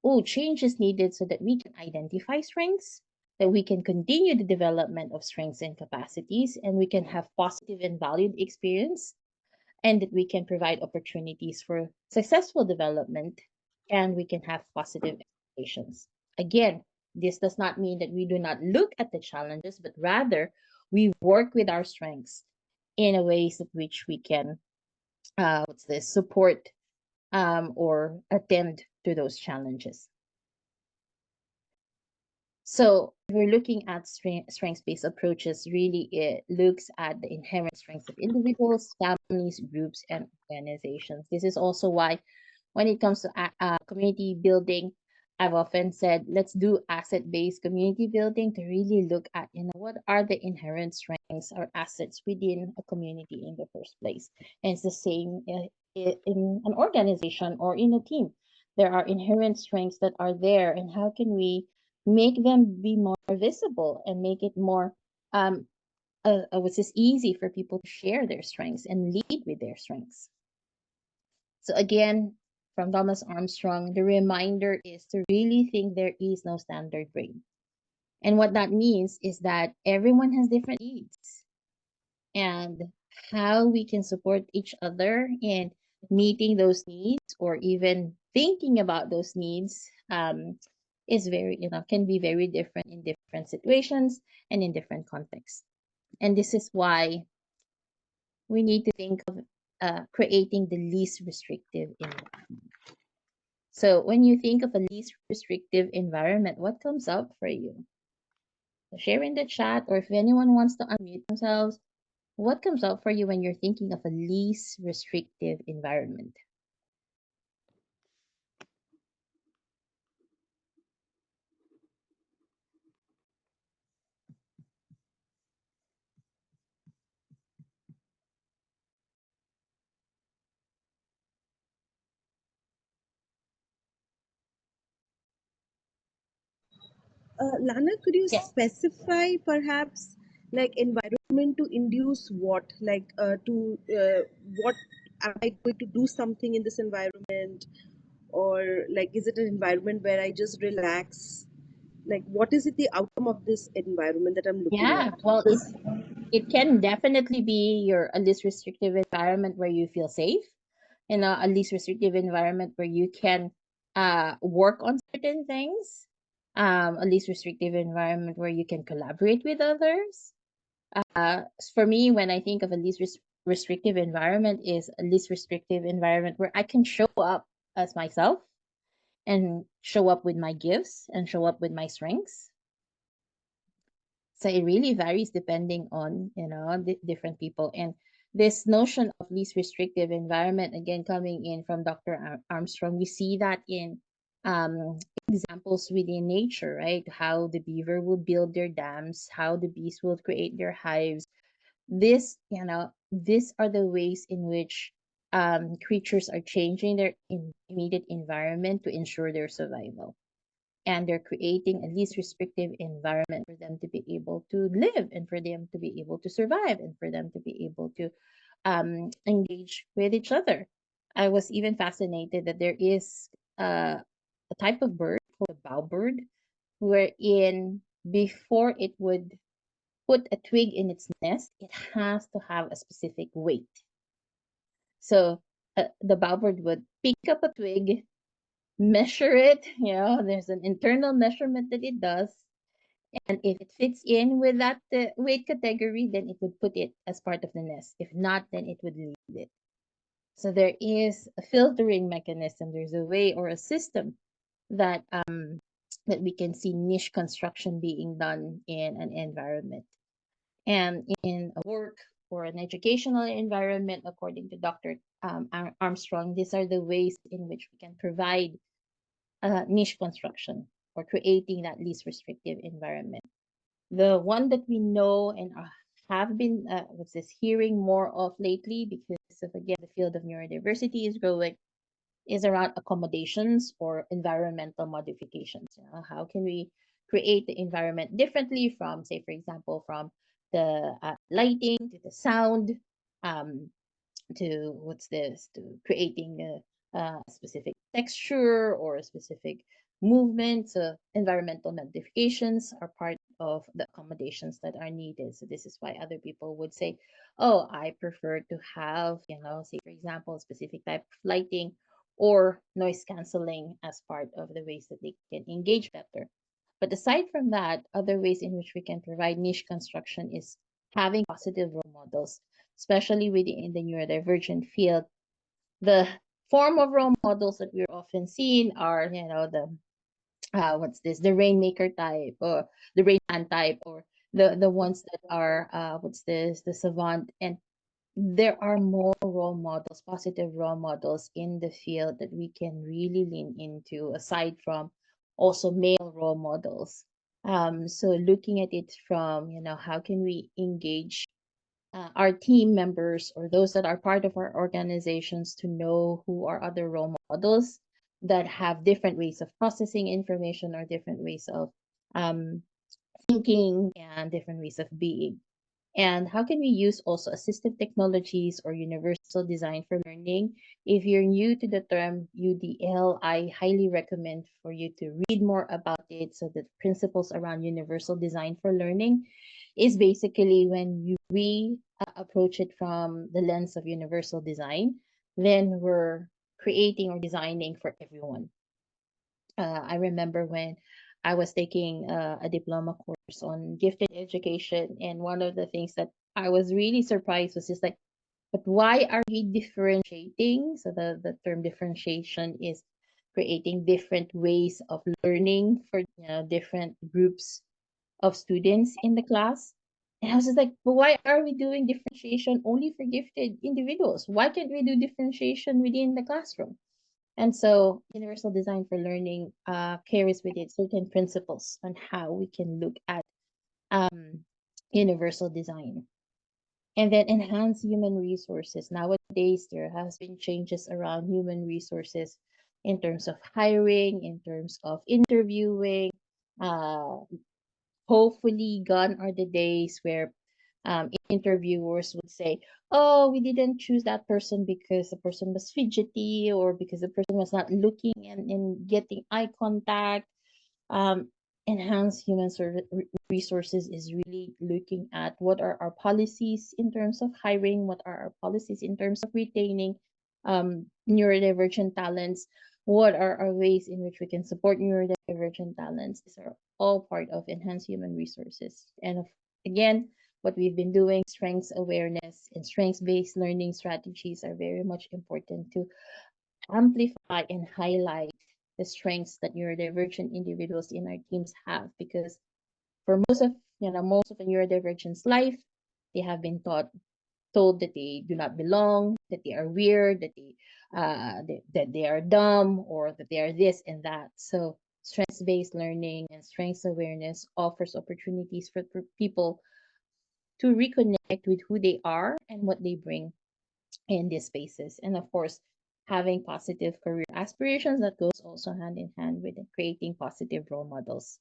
oh, change is needed so that we can identify strengths, that we can continue the development of strengths and capacities, and we can have positive and valued experience, and that we can provide opportunities for successful development, and we can have positive expectations. Again, this does not mean that we do not look at the challenges, but rather we work with our strengths in a ways of which we can support or attend to those challenges. So if we're looking at strengths-based approaches, really it looks at the inherent strengths of individuals, families, groups, and organizations. This is also why when it comes to community building, I've often said, let's do asset-based community building to really look at, what are the inherent strengths or assets within a community in the first place. And it's the same in an organization or in a team. There are inherent strengths that are there, and how can we make them be more visible and make it more which is easy for people to share their strengths and lead with their strengths. So again, from Thomas Armstrong, the reminder is to really think there is no standard brain. And what that means is that everyone has different needs, and how we can support each other in meeting those needs or even thinking about those needs is can be very different in different situations and in different contexts. And this is why we need to think of creating the least restrictive environment. So when you think of a least restrictive environment, what comes up for you? So share in the chat, or if anyone wants to unmute themselves, what comes up for you when you're thinking of a least restrictive environment? Lana, could you Yes. specify perhaps like environment to induce what? Like what am I going to do something in this environment? Or like is it an environment where I just relax? Like what is it the outcome of this environment that I'm looking Yeah. at? Well, Because it can definitely be a least restrictive environment where you feel safe, a least restrictive environment where you can work on certain things, a least restrictive environment where you can collaborate with others. For me, when I think of a least restrictive environment, is a least restrictive environment where I can show up as myself and show up with my gifts and show up with my strengths. So it really varies depending on, different people. And this notion of least restrictive environment, again, coming in from Dr. Armstrong, we see that in examples within nature, right? How the beaver will build their dams, how the bees will create their hives. These are the ways in which creatures are changing their immediate environment to ensure their survival, and they're creating a least restrictive environment for them to be able to live and for them to be able to survive and for them to be able to engage with each other. I was even fascinated that there is a type of bird called a bowbird, wherein before it would put a twig in its nest, it has to have a specific weight. So the bowbird would pick up a twig, measure it, there's an internal measurement that it does. And if it fits in with that weight category, then it would put it as part of the nest. If not, then it would leave it. So there is a filtering mechanism. There's a way or a system that that we can see niche construction being done in an environment. And in a work or an educational environment, according to Dr. Armstrong, these are the ways in which we can provide niche construction or creating that least restrictive environment. The one that we know and have been hearing more of lately, because of again the field of neurodiversity is growing, is around accommodations or environmental modifications. How can we create the environment differently from, say, for example, from the lighting to the sound, um, to to creating a specific texture or a specific movement. So environmental modifications are part of the accommodations that are needed. So this is why other people would say, oh, I prefer to have, say for example, a specific type of lighting or noise canceling as part of the ways that they can engage better. But aside from that, other ways in which we can provide niche construction is having positive role models, especially within the neurodivergent field. The form of role models that we're often seeing are, the the rainmaker type or the rainman type, or the ones that are the savant. And there are more role models, positive role models in the field that we can really lean into, aside from also male role models. So looking at it from, how can we engage our team members or those that are part of our organizations to know who are other role models that have different ways of processing information or different ways of um, thinking and different ways of being. And how can we use also assistive technologies or universal design for learning? If you're new to the term UDL, I highly recommend for you to read more about it. So the principles around universal design for learning is basically when we approach it from the lens of universal design, then we're creating or designing for everyone. I remember when I was taking a diploma course on gifted education, and one of the things that I was really surprised was just like, but why are we differentiating? So the term differentiation is creating different ways of learning for different groups of students in the class. And I was just like, but why are we doing differentiation only for gifted individuals? Why can't we do differentiation within the classroom? And so universal design for learning carries with it certain principles on how we can look at universal design. And then enhance human resources. Nowadays, there has been changes around human resources in terms of hiring, in terms of interviewing. Hopefully, gone are the days where interviewers would say, oh, we didn't choose that person because the person was fidgety or because the person was not looking and getting eye contact. Um, enhance human resources is really looking at what are our policies in terms of hiring, what are our policies in terms of retaining neurodivergent talents, what are our ways in which we can support neurodivergent talents. These are all part of enhanced human resources. And again, what we've been doing, strengths awareness and strengths-based learning strategies are very much important to amplify and highlight the strengths that neurodivergent individuals in our teams have, because for most of the neurodivergent's life, they have been told that they do not belong, that they are weird, that they are dumb, or that they are this and that. So strengths-based learning and strengths awareness offers opportunities for people to reconnect with who they are and what they bring in these spaces. And of course, having positive career aspirations, that goes also hand in hand with creating positive role models.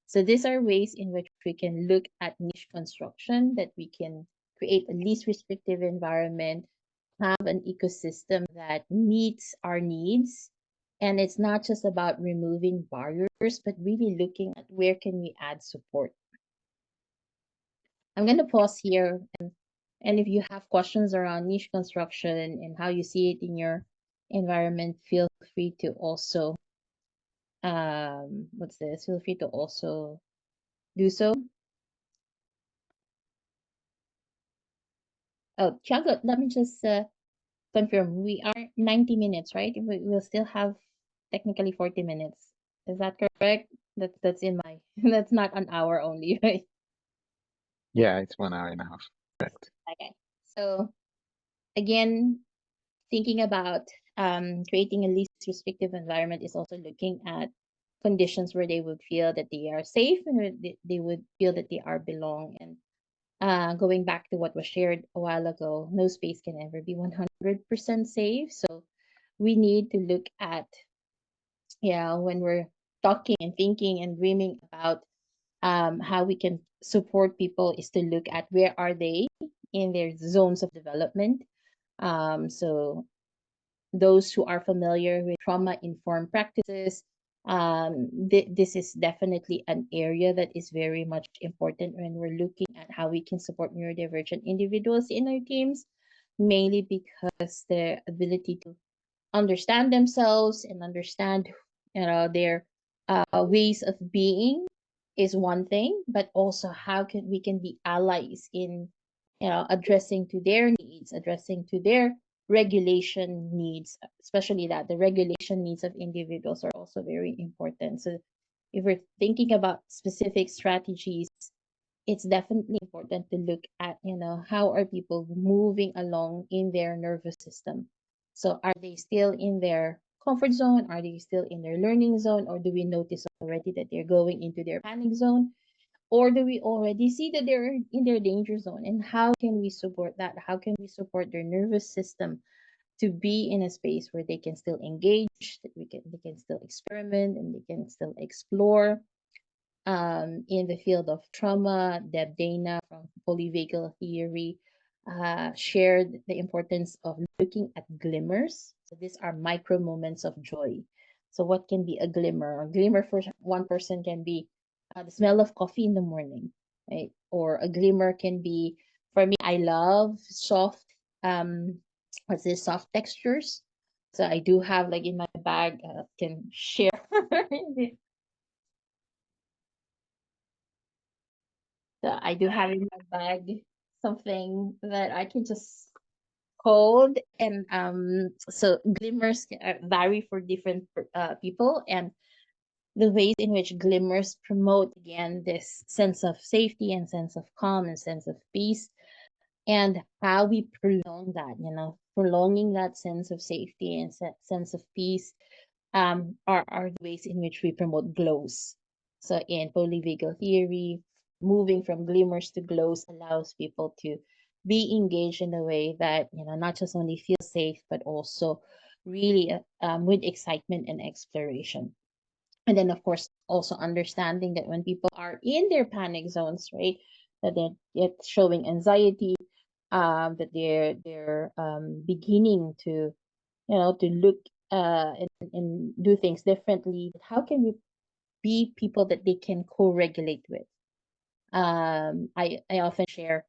So these are ways in which we can look at niche construction that we can create a least restrictive environment, have an ecosystem that meets our needs. And it's not just about removing barriers, but really looking at where can we add support. I'm going to pause here, and if you have questions around niche construction and how you see it in your environment, feel free to also feel free to also do so. Oh, Tiago, let me just confirm. We are 90 minutes, right? We'll still have technically 40 minutes. Is that correct? That's in my that's not an hour only, right? Yeah, it's 1 hour and a half. Correct. Okay. So again, thinking about creating a least restrictive environment is also looking at conditions where they would feel that they are safe and where they would feel that they are belong. And going back to what was shared a while ago, no space can ever be 100% safe. So we need to look at, when we're talking and thinking and dreaming about how we can support people, is to look at where are they in their zones of development. So those who are familiar with trauma-informed practices, this is definitely an area that is very much important when we're looking at how we can support neurodivergent individuals in our teams, mainly because their ability to understand themselves and understand their ways of being is one thing, but also how can we can be allies in addressing to their needs, addressing to their regulation needs, especially that the regulation needs of individuals are also very important. So if we're thinking about specific strategies, it's definitely important to look at how are people moving along in their nervous system. So are they still in their comfort zone? Are they still in their learning zone? Or do we notice already that they're going into their panic zone? Or do we already see that they're in their danger zone? And how can we support that? How can we support their nervous system to be in a space where they can still engage, that they can still experiment and they can still explore? In the field of trauma, Deb Dana from polyvagal theory shared the importance of looking at glimmers. So these are micro moments of joy. So what can be a glimmer? A glimmer for one person can be the smell of coffee in the morning, right? Or a glimmer can be, for me, I love soft, soft textures. So I do have like in my bag, can share. So I do have in my bag something that I can just hold, and so glimmers vary for different people, and the ways in which glimmers promote again this sense of safety and sense of calm and sense of peace, and how we prolong that, prolonging that sense of safety and sense of peace are the ways in which we promote glows. So in polyvagal theory, moving from glimmers to glows allows people to be engaged in a way that, not just only feel safe, but also really with excitement and exploration. And then, of course, also understanding that when people are in their panic zones, right, that they're showing anxiety, that they're beginning to to look and do things differently. How can we be people that they can co-regulate with? I often share,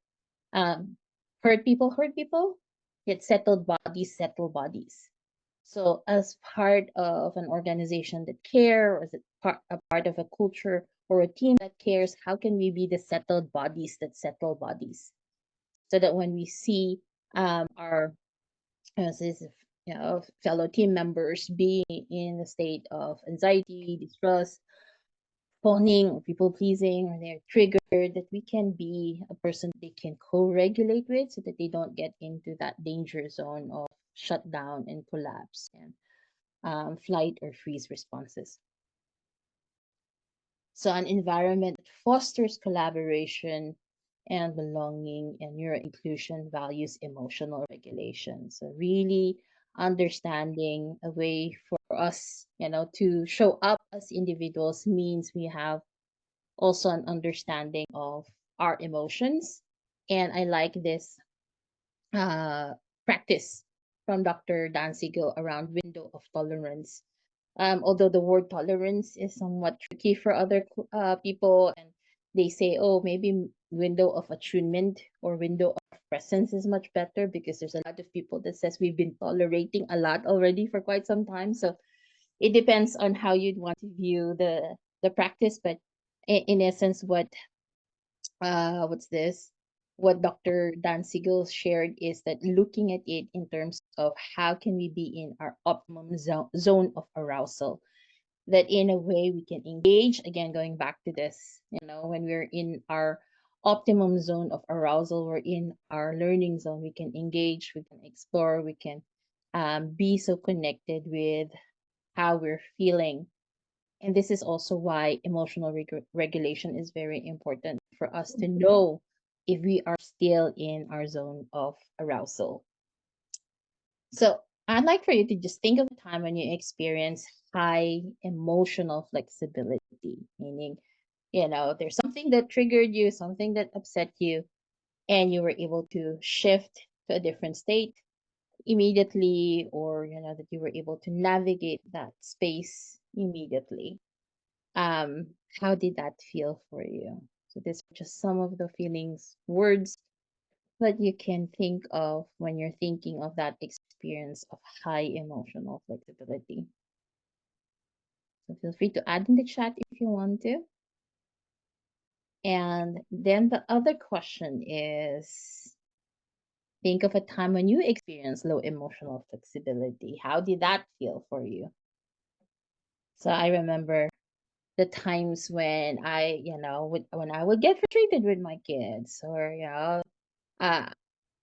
hurt people, yet settled bodies settle bodies. So as part of an organization that care, or as a part of a culture or a team that cares, how can we be the settled bodies that settle bodies? So that when we see our fellow team members being in a state of anxiety, distrust, phoning or people pleasing, or they're triggered, that we can be a person they can co-regulate with, so that they don't get into that danger zone of shutdown and collapse and flight or freeze responses. So an environment that fosters collaboration and belonging and neuroinclusion values emotional regulation. So really understanding a way for us, to show up as individuals means we have also an understanding of our emotions, And I like this practice from Dr. Dan Siegel around window of tolerance. Although the word tolerance is somewhat tricky for other people, and they say, oh, maybe window of attunement or window of presence is much better, because there's a lot of people that says we've been tolerating a lot already for quite some time. So it depends on how you'd want to view the practice, but in essence, what's this? What Dr. Dan Siegel shared is that looking at it in terms of how can we be in our optimum zone of arousal, that in a way we can engage, again, going back to this, when we're in our optimum zone of arousal, we're in our learning zone, we can engage, we can explore, we can be so connected with how we're feeling. And this is also why emotional regulation is very important, for us to know if we are still in our zone of arousal. So I'd like for you to just think of a time when you experience high emotional flexibility, meaning, there's something that triggered you, something that upset you, and you were able to shift to a different state immediately, or, that you were able to navigate that space immediately. How did that feel for you? So these are just some of the feelings, words that you can think of when you're thinking of that experience of high emotional flexibility. So feel free to add in the chat if you want to. And then the other question is, think of a time when you experienced low emotional flexibility. How did that feel for you? So I remember the times when I, when I would get frustrated with my kids, or, I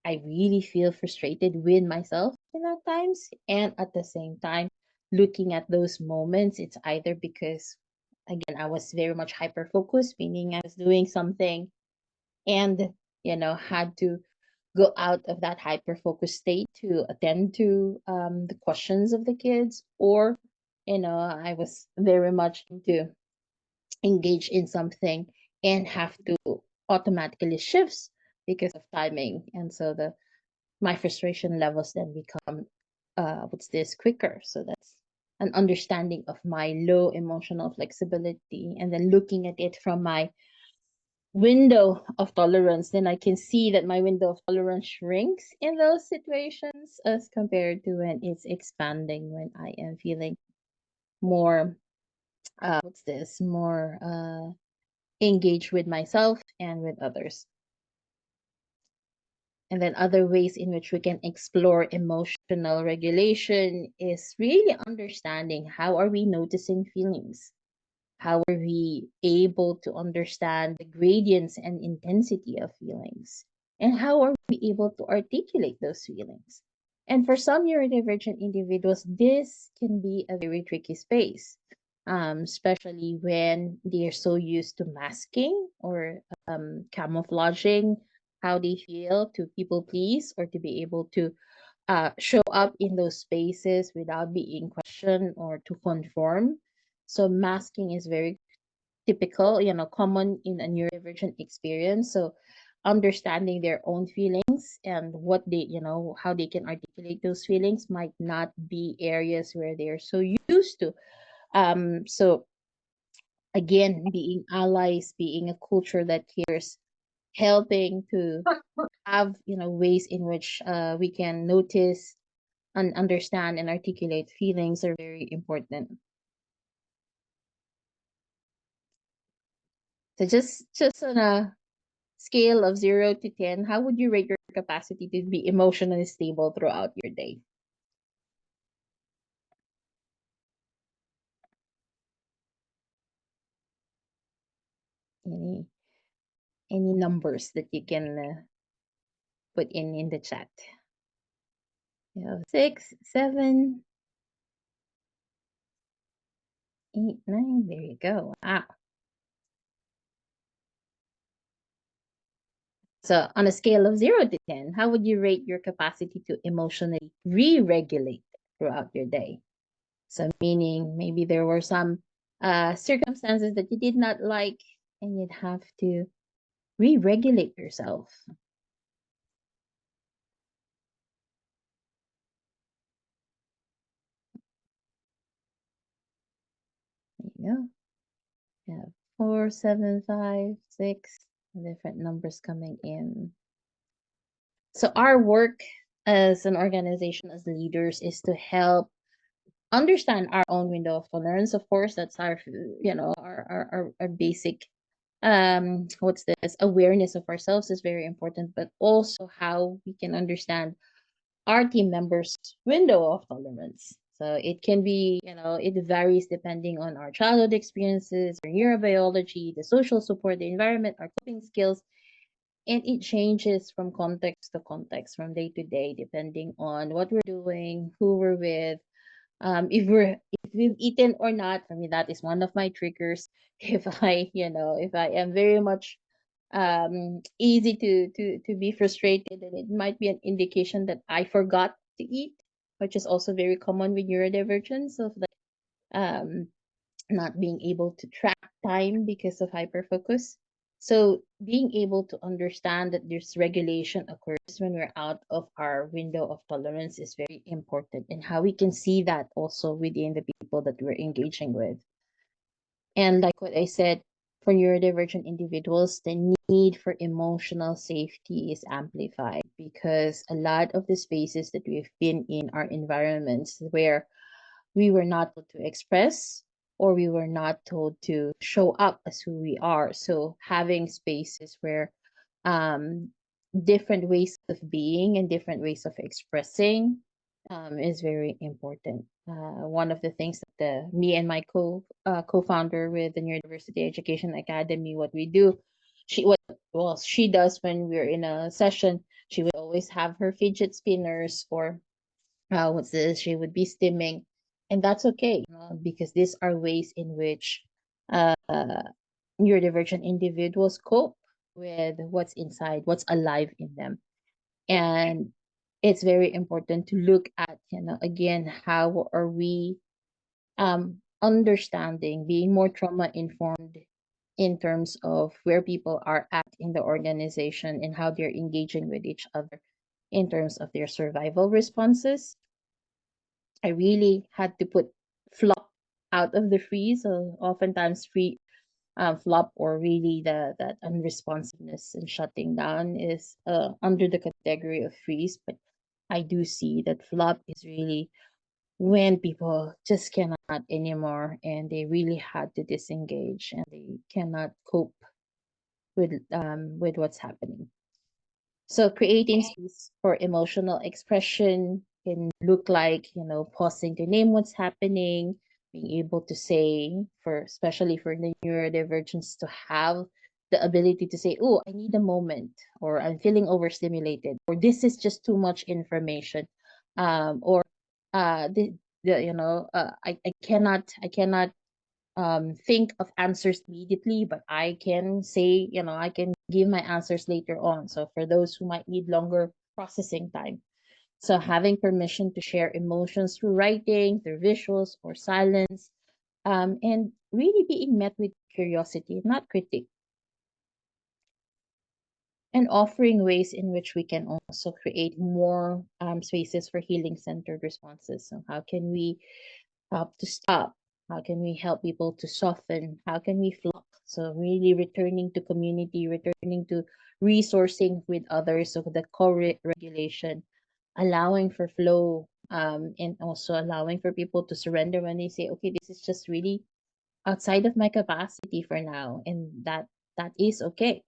really feel frustrated with myself in that times. And at the same time, looking at those moments, it's either because, again, I was very much hyper focused, meaning I was doing something and, had to go out of that hyper focused state to attend to the questions of the kids, or, I was very much into engage in something and have to automatically shifts because of timing, and so my frustration levels then become quicker. So that's an understanding of my low emotional flexibility, and then looking at it from my window of tolerance, then I can see that my window of tolerance shrinks in those situations as compared to when it's expanding, when I am feeling more more engaged with myself and with others. And then other ways in which we can explore emotional regulation is really understanding, how are we noticing feelings? How are we able to understand the gradients and intensity of feelings? And how are we able to articulate those feelings? And for some neurodivergent individuals, this can be a very tricky space, especially when they're so used to masking or camouflaging how they feel to people please, or to be able to show up in those spaces without being questioned or to conform. So masking is very typical, common in a neurodivergent experience. So understanding their own feelings and what they, how they can articulate those feelings might not be areas where they're so used to. So again, being allies, being a culture that cares, helping to have, ways in which we can notice and understand and articulate feelings are very important. So just on a scale of 0 to 10, how would you rate your capacity to be emotionally stable throughout your day? Any numbers that you can put in the chat? 6, 7, 8, 9. There you go. Wow. So on a scale of 0 to 10, how would you rate your capacity to emotionally re-regulate throughout your day? So meaning maybe there were some circumstances that you did not like, and you'd have to re-regulate yourself. go. Yeah, 4, 7, 5, 6, different numbers coming in. So our work as an organization, as leaders, is to help understand our own window of tolerance. Of course, that's our, our basic, what's this, awareness of ourselves is very important, but also how we can understand our team members' window of tolerance. So it can be, it varies depending on our childhood experiences, our neurobiology, the social support, the environment, our coping skills, and it changes from context to context, from day to day, depending on what we're doing, who we're with, if we've eaten or not. For me, that is one of my triggers. If I am very much easy to be frustrated, and it might be an indication that I forgot to eat, which is also very common with neurodivergence, of like um not being able to track time because of hyperfocus. So being able to understand that this regulation occurs when we're out of our window of tolerance is very important, and how we can see that also within the people that we're engaging with. And like what I said, for neurodivergent individuals, the need for emotional safety is amplified, because a lot of the spaces that we've been in are environments where we were not told to express, or we were not told to show up as who we are. So having spaces where um, different ways of being and different ways of expressing is very important. One of the things that me and my co-founder with the Neurodiversity Education Academy, what we do, she does when we're in a session, she would always have her fidget spinners, or what's this, she would be stimming, and that's okay, because these are ways in which uh, neurodivergent individuals cope with what's inside, what's alive in them. And it's very important to look at, again, how are we understanding, being more trauma informed in terms of where people are at in the organization, and how they're engaging with each other in terms of their survival responses. I really had to put flop out of the freeze. So oftentimes flop, or really that unresponsiveness and shutting down, is under the category of freeze. But I do see that flop is really when people just cannot anymore, and they really had to disengage, and they cannot cope with what's happening. So creating space for emotional expression can look like, pausing to name what's happening, being able to say, especially for the neurodivergence, to have the ability to say, oh, I need a moment, or I'm feeling overstimulated, or this is just too much information, or I cannot think of answers immediately, but I can say, I can give my answers later on. So for those who might need longer processing time. So having permission to share emotions through writing, through visuals, or silence, and really being met with curiosity, not critique, and offering ways in which we can also create more spaces for healing centered responses. So how can we help to stop? How can we help people to soften? How can we flock? So really returning to community, returning to resourcing with others, so the co-regulation, allowing for flow, and also allowing for people to surrender when they say, okay, this is just really outside of my capacity for now, and that is okay.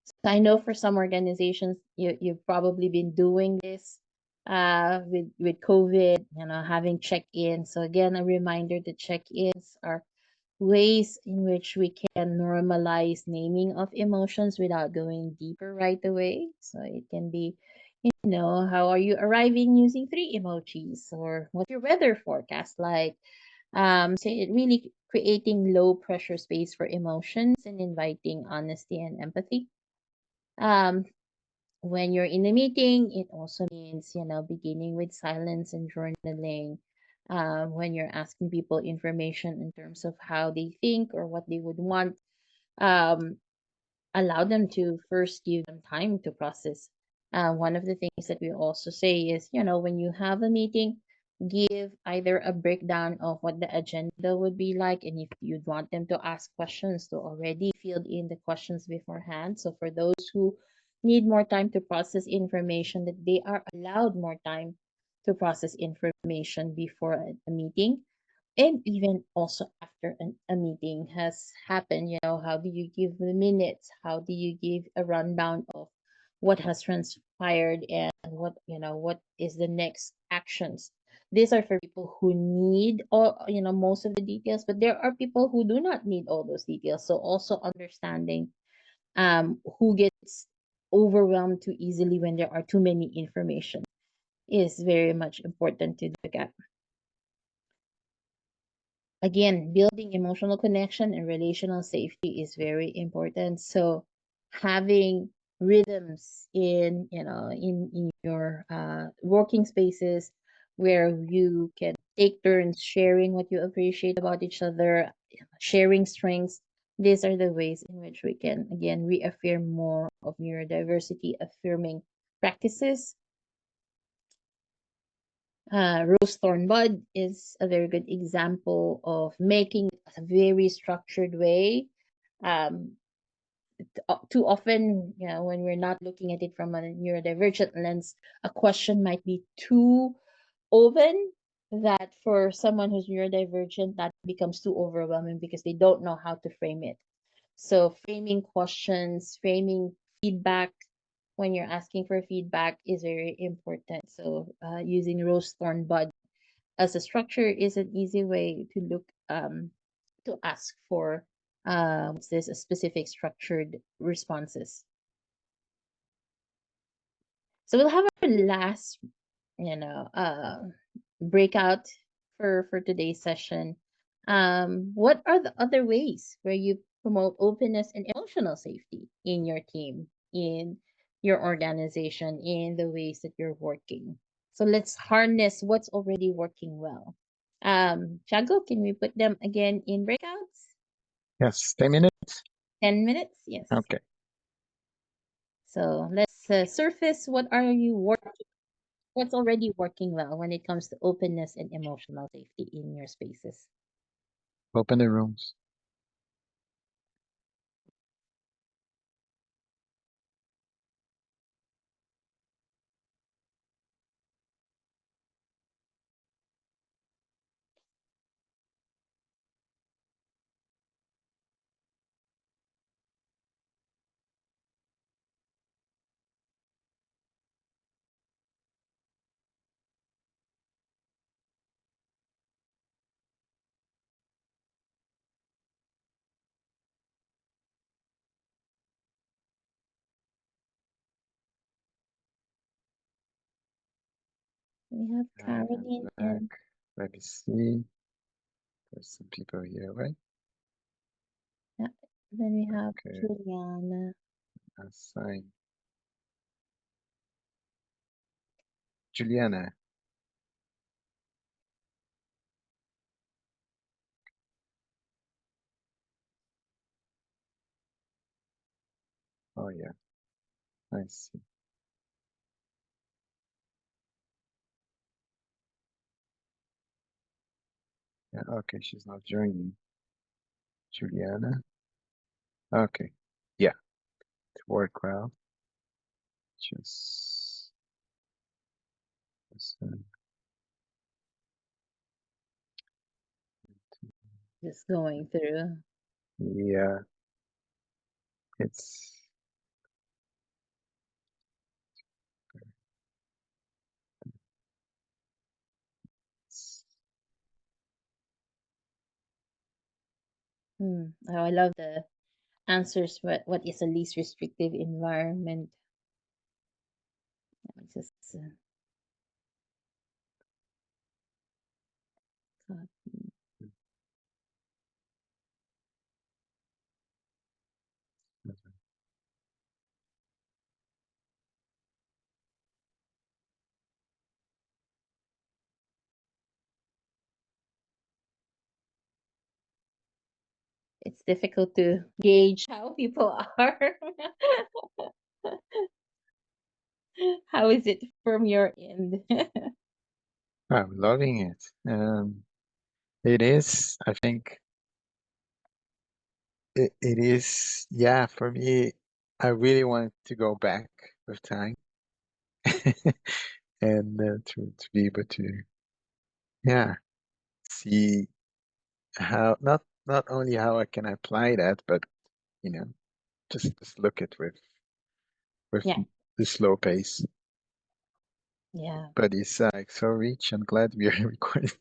So I know for some organizations, you've probably been doing this with COVID, having check-ins. So again, a reminder that check-ins are ways in which we can normalize naming of emotions without going deeper right away. So it can be, how are you arriving using 3 emojis, or what's your weather forecast like? So it really creating low pressure space for emotions and inviting honesty and empathy. Um, when you're in a meeting, it also means, beginning with silence and journaling. When you're asking people information in terms of how they think or what they would want, um, allow them to first give them time to process. One of the things that we also say is, when you have a meeting, give either a breakdown of what the agenda would be like, and if you'd want them to ask questions, to already fill in the questions beforehand. So for those who need more time to process information, that they are allowed more time to process information before a meeting, and even also after a meeting has happened. How do you give the minutes? How do you give a rundown of what has transpired, and what is the next actions? These are for people who need all, most of the details, but there are people who do not need all those details. So also understanding who gets overwhelmed too easily when there are too many information is very much important to look at. Again, building emotional connection and relational safety is very important. So having rhythms in your working spaces, where you can take turns sharing what you appreciate about each other, sharing strengths. These are the ways in which we can again reaffirm more of neurodiversity affirming practices. Rose thorn bud is a very good example of making a very structured way. Um, Too often, when we're not looking at it from a neurodivergent lens, a question might be too open, that for someone who's neurodivergent, that becomes too overwhelming because they don't know how to frame it. So framing questions, framing feedback when you're asking for feedback is very important. So using rose thorn bud as a structure is an easy way to look to ask for what's this, a specific structured responses. So we'll have our last breakout for today's session. What are the other ways where you promote openness and emotional safety in your team, in your organization, in the ways that you're working? So let's harness what's already working well. Tiago, can we put them again in breakouts? Yes, 10 minutes. 10 minutes? Yes. Okay. So let's surface what's already working well when it comes to openness and emotional safety in your spaces. Open the rooms. We have Caroline and Let me see. There's some people here, right? yeah, then we have Okay. Juliana. Assign. Juliana. Oh, yeah. I see. Yeah, okay, she's not joining. Juliana. Okay. Yeah, to work well. Just listen. Just going through. Yeah, it's Oh, I love the answers. What is a least restrictive environment? Let me just copy. It's difficult to gauge how people are. How is it from your end? I'm loving it. It is, I think it is, yeah, for me, I really want to go back with time and to be able to, yeah, see how, not only how I can apply that, but, you know, just look at with Yeah, the slow pace. yeah. But it's like so rich. I'm glad we are recording.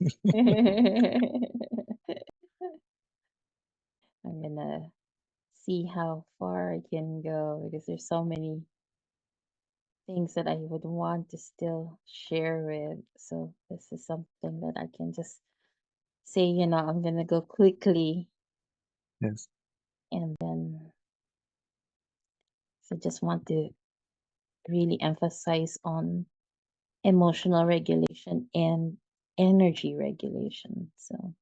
I'm gonna see how far I can go because there's so many things that I would want to still share with. So this is something that I can just say, I'm gonna go quickly Yes, and then so just want to really emphasize on emotional regulation and energy regulation. So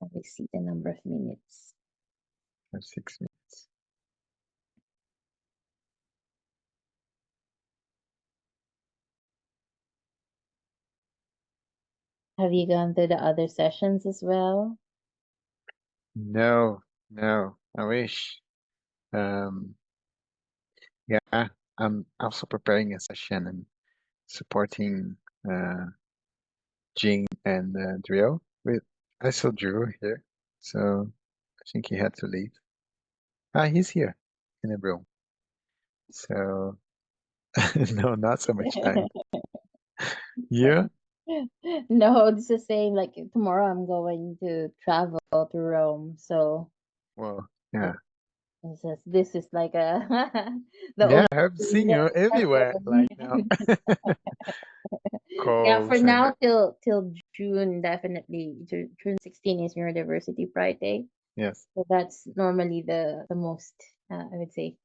let me see the number of minutes. 6 minutes. Have you gone through the other sessions as well? No, no, I wish. Um, yeah, I'm also preparing a session and supporting Jing and Drill with. I saw Drew here, so I think he had to leave. Ah, he's here in the room. So no, not so much time. Yeah. No, it's the same. Like tomorrow, I'm going to travel to Rome. So Well, uh, yeah. this is like a the Yeah, only I've seen thing you everywhere like now. that- yeah, for Calls and now till June, definitely. June 16 is Neurodiversity Friday. yes. So that's normally the most I would say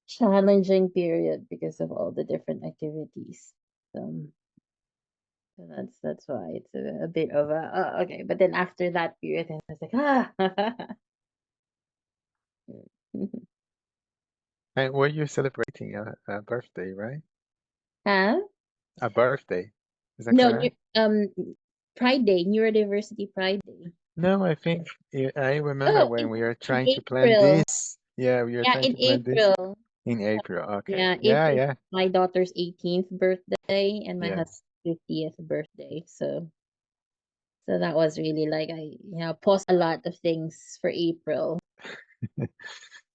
challenging period because of all the different activities. Um, so that's why it's a bit of a okay. But then after that period, I was like And were you celebrating a birthday, right? huh? A birthday. Is that No, correct? Friday, Neurodiversity Friday. No, I think I remember Oh, when we were in trying to plan April. this. Yeah, we were Yeah, trying in to plan this April. in April. Okay. Yeah, Yeah, April is yeah. my daughter's 18th birthday and my husband's Yes. 50th birthday. So that was really like I paused a lot of things for April.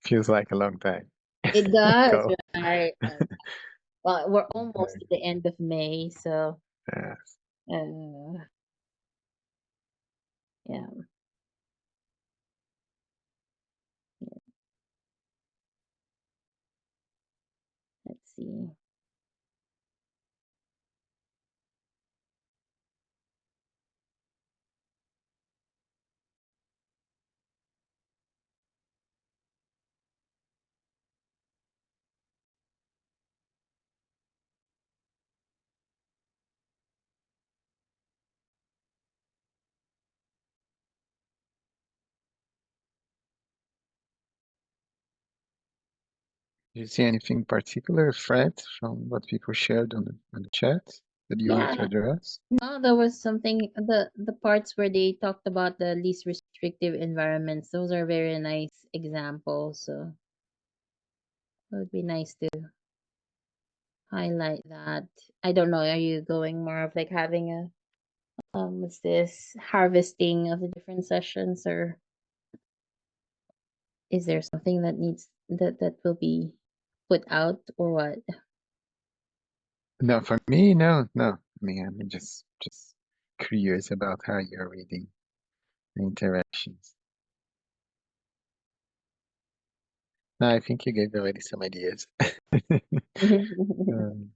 Feels like a long time. It does, Go. right? Well, we're almost Okay. at the end of May, so Yes. uh, yeah. Let's see. Do you see anything particular, Fred, from what people shared on the chat that you want to Yeah. address? No, there was something the parts where they talked about the least restrictive environments. Those are very nice examples. So it would be nice to highlight that. I don't know, are you going more of like having a what's this harvesting of the different sessions, or is there something that needs that will be put out or what? No, for me, no, no. I mean, I'm just curious about how you're reading the interactions. No, I think you gave already some ideas. Um,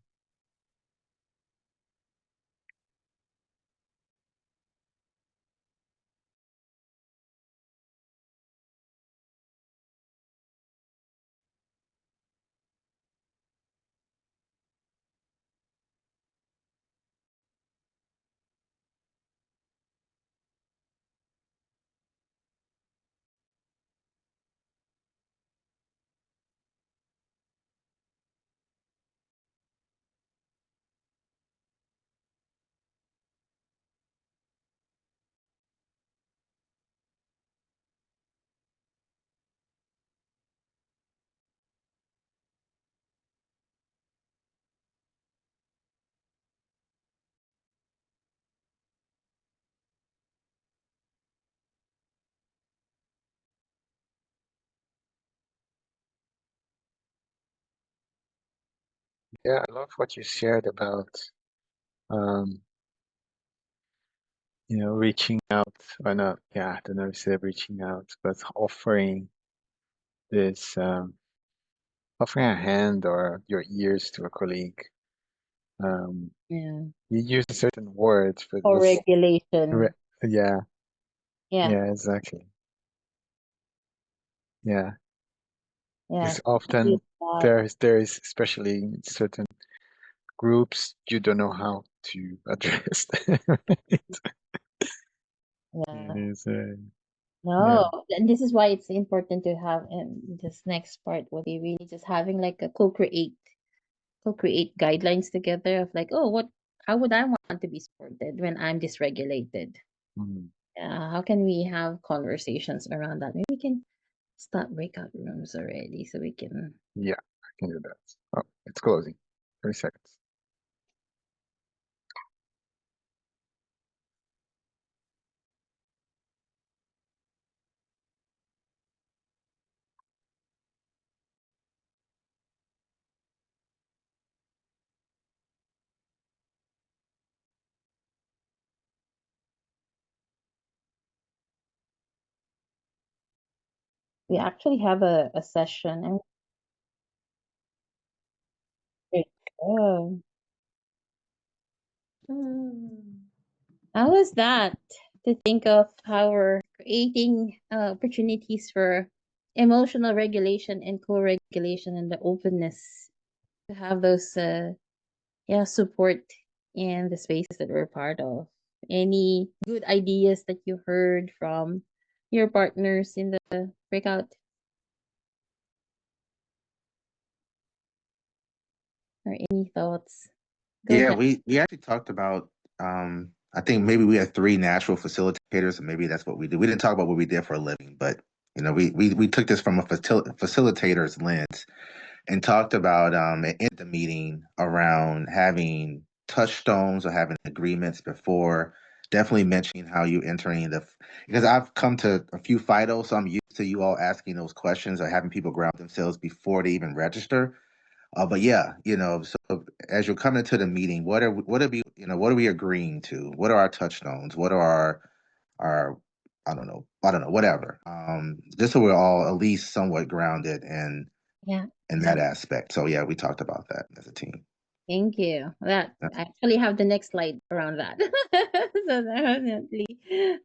Yeah, I love what you shared about, reaching out, or not, yeah, I don't know if you said reaching out, but offering this, offering a hand or your ears to a colleague. Yeah. You used a certain word, but it Or was, regulation. yeah, Yeah. yeah, exactly. Yeah, Yeah. because often there is, especially in certain groups, you don't know how to address them. Yeah. It is, yeah, No, and this is why it's important to have this next part what they really just having like a co-create guidelines together of like, oh, how would I want to be supported when I'm dysregulated? mm, How can we have conversations around that? Maybe we can start breakout rooms already so we can. yeah, I can do that. Oh, it's closing. 30 seconds. We actually have a session and oh, how was that to think of how we're creating opportunities for emotional regulation and co-regulation and the openness to have those support in the spaces that we're part of. Any good ideas that you heard from your partners in the breakout or any thoughts? Go Yeah, ahead. we actually talked about I think maybe we had three natural facilitators, and maybe that's what we did. We didn't talk about what we did for a living, but we took this from a facilitator's lens and talked about in the meeting around having touchstones or having agreements before. Definitely mentioning how you entering because I've come to a few FIDO, so I'm used to you all asking those questions or having people ground themselves before they even register. But yeah, so as you're coming to the meeting, what are we agreeing to? What are our touchstones? What are our I don't know, whatever. Just so we're all at least somewhat grounded Yeah. in that aspect. So yeah, we talked about that as a team. Thank you. That Yeah. I actually have the next slide around that. So definitely.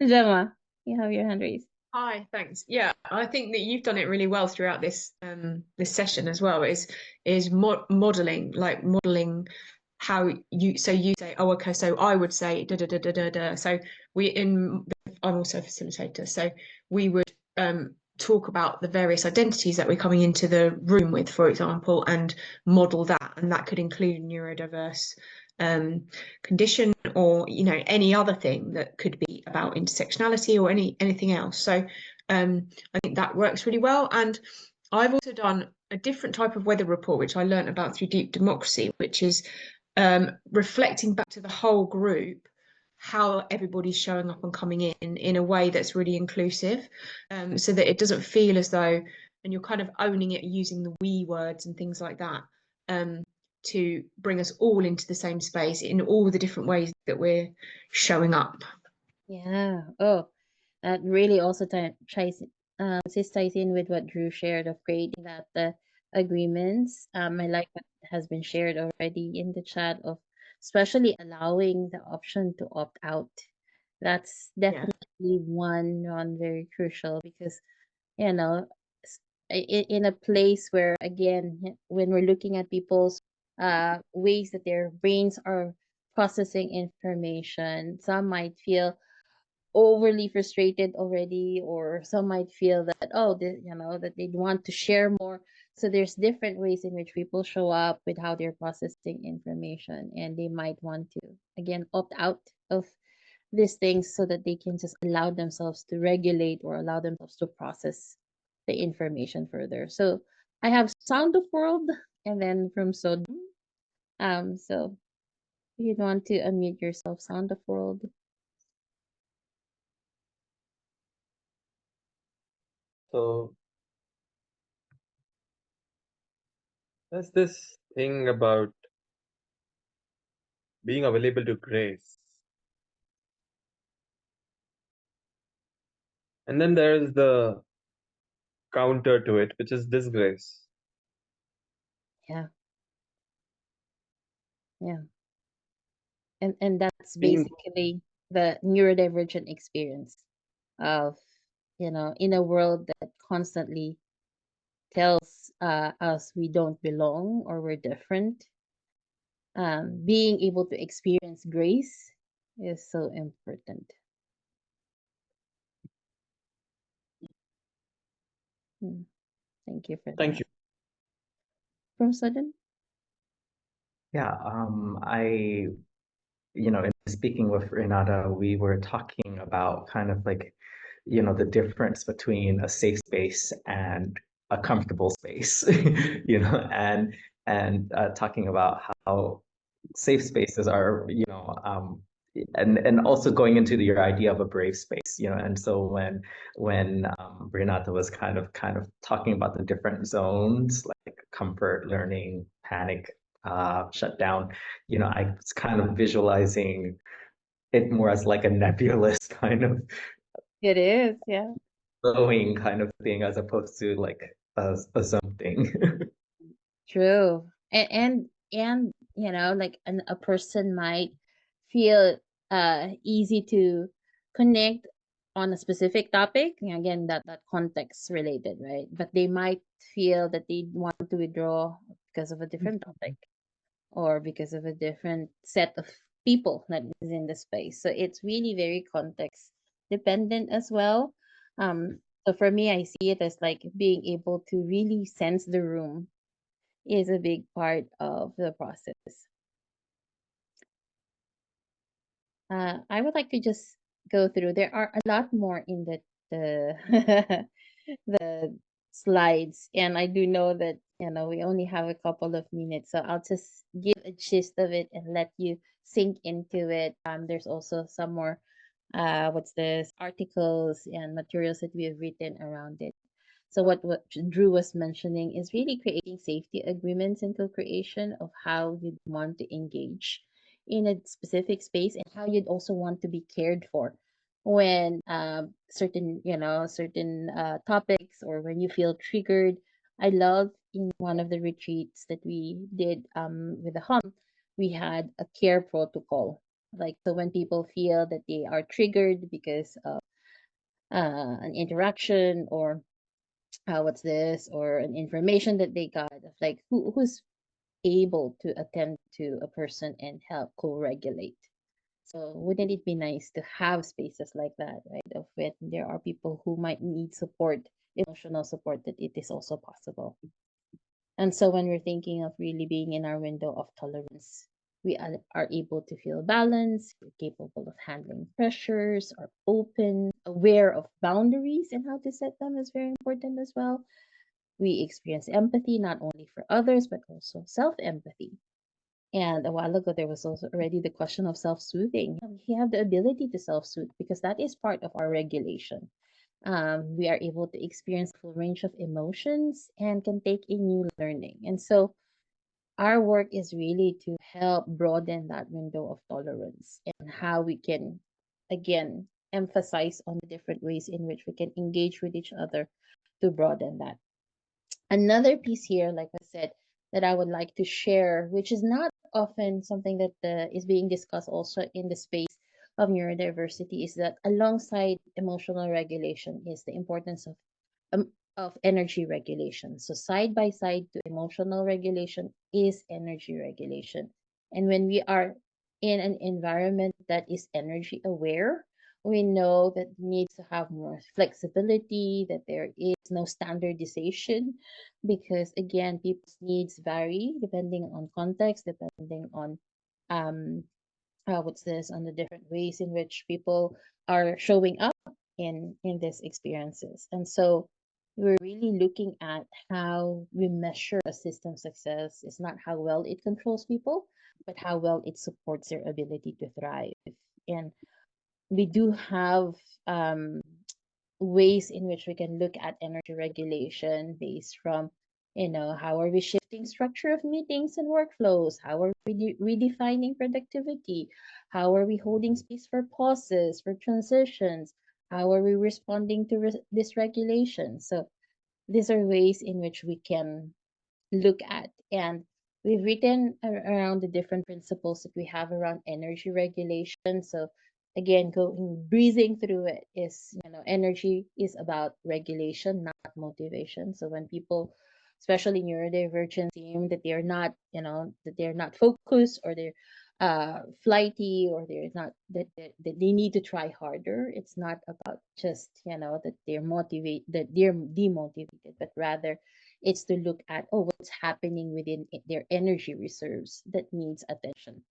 Gemma, you have your hand raised. Hi, thanks. Yeah, I think that you've done it really well throughout this session as well. Is modeling how you say, oh, okay, so I would say da da da da da da. So I'm also a facilitator, so we would talk about the various identities that we're coming into the room with, for example, and model that, and that could include neurodiverse condition or any other thing that could be about intersectionality or anything else. So I think that works really well. And I've also done a different type of weather report, which I learned about through Deep Democracy, which is reflecting back to the whole group how everybody's showing up and coming in a way that's really inclusive, so that it doesn't feel as though, and you're kind of owning it using the we words and things like that, to bring us all into the same space in all the different ways that we're showing up. Yeah. Oh, that really also ties in with what Drew shared of creating that the agreements. I like what has been shared already in the chat of especially allowing the option to opt out. That's Yeah. definitely one very crucial because you know in a place where again when we're looking at people's ways that their brains are processing information, some might feel overly frustrated already, or some might feel that that they'd want to share more. So there's different ways in which people show up with how they're processing information, and they might want to again opt out of these things so that they can just allow themselves to regulate or allow themselves to process the information further. So I have Sound of World and then from Sod. So if you'd want to unmute yourself, Sound of World. So there's this thing about being available to grace. And then there is the counter to it, which is disgrace. Yeah. Yeah. And that's Being basically the neurodivergent experience of, in a world that constantly tells us we don't belong or we're different. Being able to experience grace is so important. Thank you for thank that. you. From Sudden? Yeah, in speaking with Renata, we were talking about kind of like, the difference between a safe space and a comfortable space, and talking about how safe spaces are, and also going into your idea of a brave space, and so when Renata was kind of talking about the different zones, like comfort, learning, panic, shutdown, I was kind of visualizing it more as like a nebulous kind of It is, yeah. flowing kind of thing, as opposed to like a zone thing. True. And like a person might feel easy to connect on a specific topic. Again, that context related, right? But they might feel that they want to withdraw because of a different topic or because of a different set of people that is in the space. So it's really very context dependent as well. So for me, I see it as like being able to really sense the room is a big part of the process. I would like to just go through. There are a lot more in the the slides, and I do know that we only have a couple of minutes, so I'll just give a gist of it and let you sink into it. There's also some more what's this articles and materials that we have written around it. So what Drew was mentioning is really creating safety agreements and co-creation of how you'd want to engage in a specific space and how you'd also want to be cared for when certain topics or when you feel triggered. I love in one of the retreats that we did with the hum, we had a care protocol. Like, so when people feel that they are triggered because of an interaction or what's this or an information that they got of like who's able to attend to a person and help co-regulate. So wouldn't it be nice to have spaces like that, right, of when there are people who might need support, emotional support, that it is also possible. And so when we're thinking of really being in our window of tolerance, we are able to feel balanced, we're capable of handling pressures, are open, aware of boundaries and how to set them is very important as well. We experience empathy not only for others, but also self empathy. And a while ago, there was also already the question of self soothing. We have the ability to self soothe because that is part of our regulation. We are able to experience a full range of emotions and can take in new learning. And so, our work is really to help broaden that window of tolerance and how we can, again, emphasize on the different ways in which we can engage with each other to broaden that. Another piece here, like I said, that I would like to share, which is not often something that is being discussed also in the space of neurodiversity, is that alongside emotional regulation is the importance of energy regulation. So side by side to emotional regulation is energy regulation. And when we are in an environment that is energy aware, we know that needs to have more flexibility, that there is no standardization, because again, people's needs vary depending on context, depending on um, what's this, on the different ways in which people are showing up in these experiences. And so we're really looking at how we measure a system success is not how well it controls people, but how well it supports their ability to thrive. And we do have ways in which we can look at energy regulation based from How are we shifting structure of meetings and workflows? How are we redefining productivity? How are we holding space for pauses, for transitions? How are we responding to dysregulation? So these are ways in which we can look at. And we've written around the different principles that we have around energy regulation. So again, breathing through it is, energy is about regulation, not motivation. So when people, especially neurodivergent, seem that they're not, that they're not focused, or they're flighty, or they're not, that they need to try harder, it's not about just, that they're demotivated, but rather it's to look at, what's happening within their energy reserves that needs attention.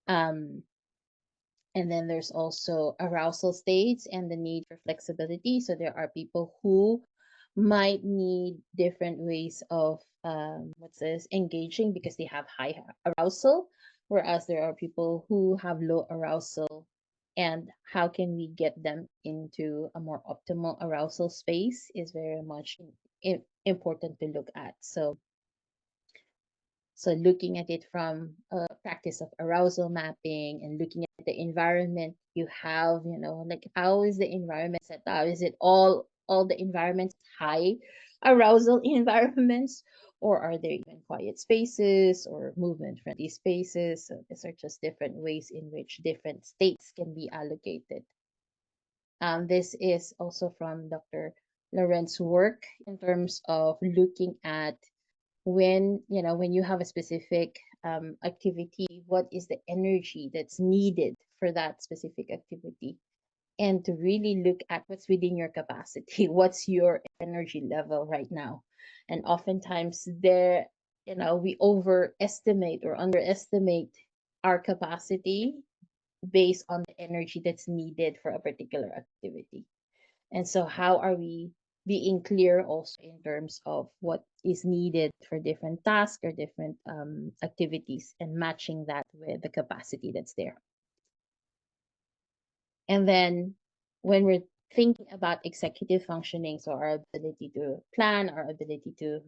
And then there's also arousal states and the need for flexibility. So there are people who might need different ways of engaging because they have high arousal, whereas there are people who have low arousal. And how can we get them into a more optimal arousal space is very much important to look at. So looking at it from a practice of arousal mapping and looking at the environment you have, like how is the environment set up? Is it all the environments high arousal environments, or are there even quiet spaces or movement friendly spaces? So these are just different ways in which different states can be allocated. This is also from Dr. Lorenz's work in terms of looking at when you have a specific activity, what is the energy that's needed for that specific activity, and to really look at what's within your capacity. What's your energy level right now? And oftentimes we overestimate or underestimate our capacity based on the energy that's needed for a particular activity. And so how are we being clear also in terms of what is needed for different tasks or different activities, and matching that with the capacity that's there? And then when we're thinking about executive functioning, so our ability to plan, our ability to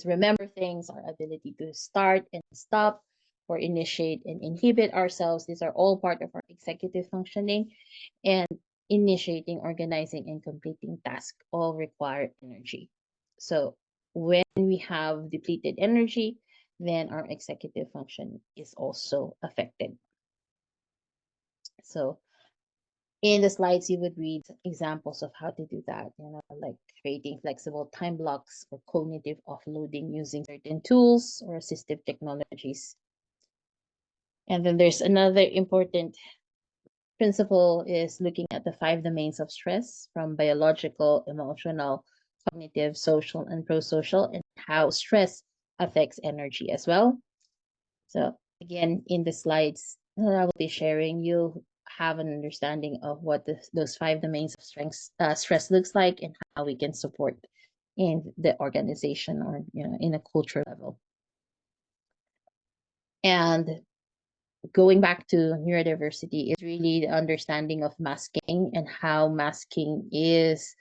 remember things, our ability to start and stop, or initiate and inhibit ourselves, these are all part of our executive functioning. And initiating, organizing, and completing tasks all require energy. So when we have depleted energy, then our executive function is also affected. So in the slides, you would read examples of how to do that, like creating flexible time blocks or cognitive offloading using certain tools or assistive technologies. And then there's another important principle is looking at the 5 domains of stress, from biological, emotional, cognitive, social, and prosocial, and how stress affects energy as well. So again, in the slides that I will be sharing, you'll have an understanding of what those 5 domains of stress looks like, and how we can support in the organization or in a culture level. And going back to neurodiversity is really the understanding of masking and how masking is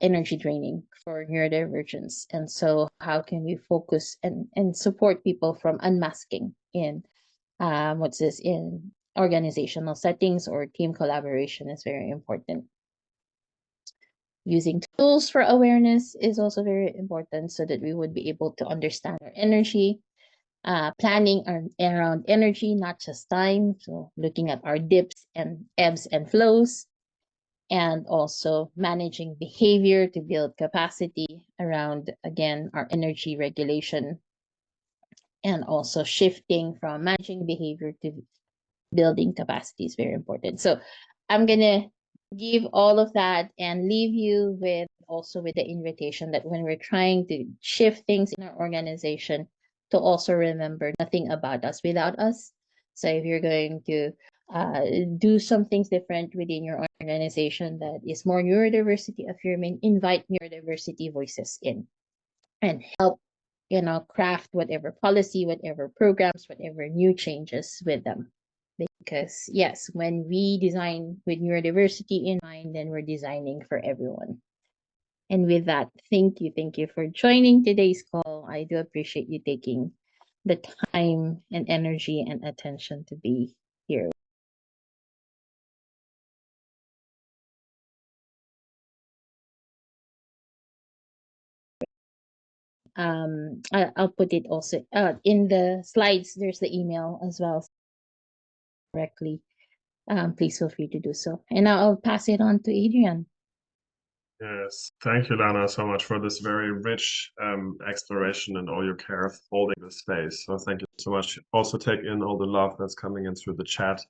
energy draining for neurodivergence. And so how can we focus and support people from unmasking in in organizational settings, or team collaboration is very important. Using tools for awareness is also very important, so that we would be able to understand our energy. Planning around energy, not just time. So looking at our dips and ebbs and flows, and also managing behavior to build capacity around, again, our energy regulation, and also shifting from managing behavior to building capacity is very important. So I'm going to give all of that and leave you with the invitation that when we're trying to shift things in our organization, to also remember nothing about us without us. So if you're going to do some things different within your organization that is more neurodiversity affirming, invite neurodiversity voices in and help craft whatever policy, whatever programs, whatever new changes with them. Because yes, when we design with neurodiversity in mind, then we're designing for everyone. And with that, thank you for joining today's call. I do appreciate you taking the time and energy and attention to be here. I'll put it also in the slides. There's the email as well directly. Please feel free to do so. And now I'll pass it on to Adrian. Yes, thank you, Lana, so much for this very rich exploration and all your care of holding the space. So thank you so much. Also take in all the love that's coming in through the chat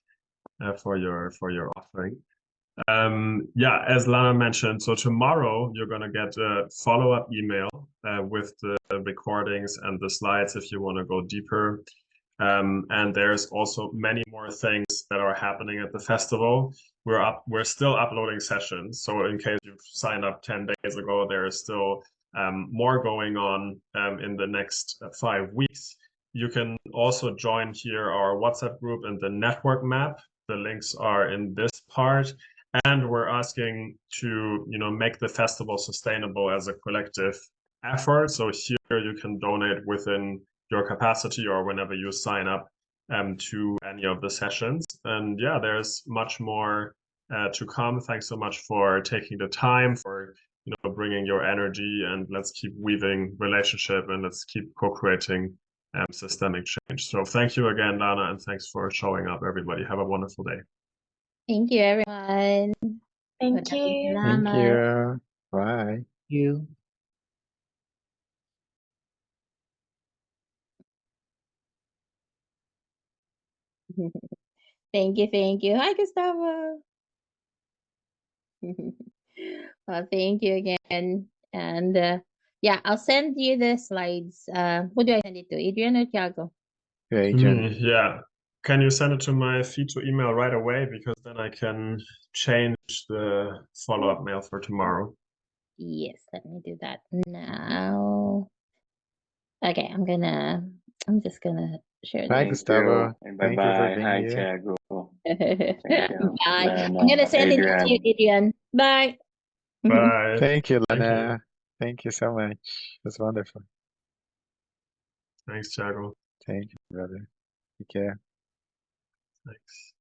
for your offering. Yeah, as Lana mentioned, so tomorrow you're going to get a follow-up email with the recordings and the slides if you want to go deeper. And there's also many more things that are happening at the festival. We're still uploading sessions. So in case you've signed up 10 days ago, there is still more going on in the next 5 weeks. You can also join here our WhatsApp group and the network map. The links are in this part. And we're asking to, make the festival sustainable as a collective effort. So here you can donate within your capacity or whenever you sign up to any of the sessions. And yeah, there's much more to come. Thanks so much for taking the time, for bringing your energy, and let's keep weaving relationship and let's keep co-creating systemic change. So thank you again, Lana, and thanks for showing up, everybody. Have a wonderful day. Thank you, everyone. Thank you. Thank you. Bye. You. Thank you. Hi, Gustavo. Well, thank you again. And yeah, I'll send you the slides. Who do I send it to? Adrian or Tiago? Adrian. Yeah. Can you send it to my feed to email right away? Because then I can change the follow-up mail for tomorrow. Yes, let me do that now. Okay, I'm just gonna share Bye, this. Gustavo. And Thank you for bye-bye. being Hi, here. Tiago. Bye. Lana, I'm gonna send it to Adrian. you, Adrian. Bye. Bye. Thank you, Thank Lana. you. Thank you so much. That's wonderful. Thanks, Tiago. Thank you, brother. Take care. Thanks.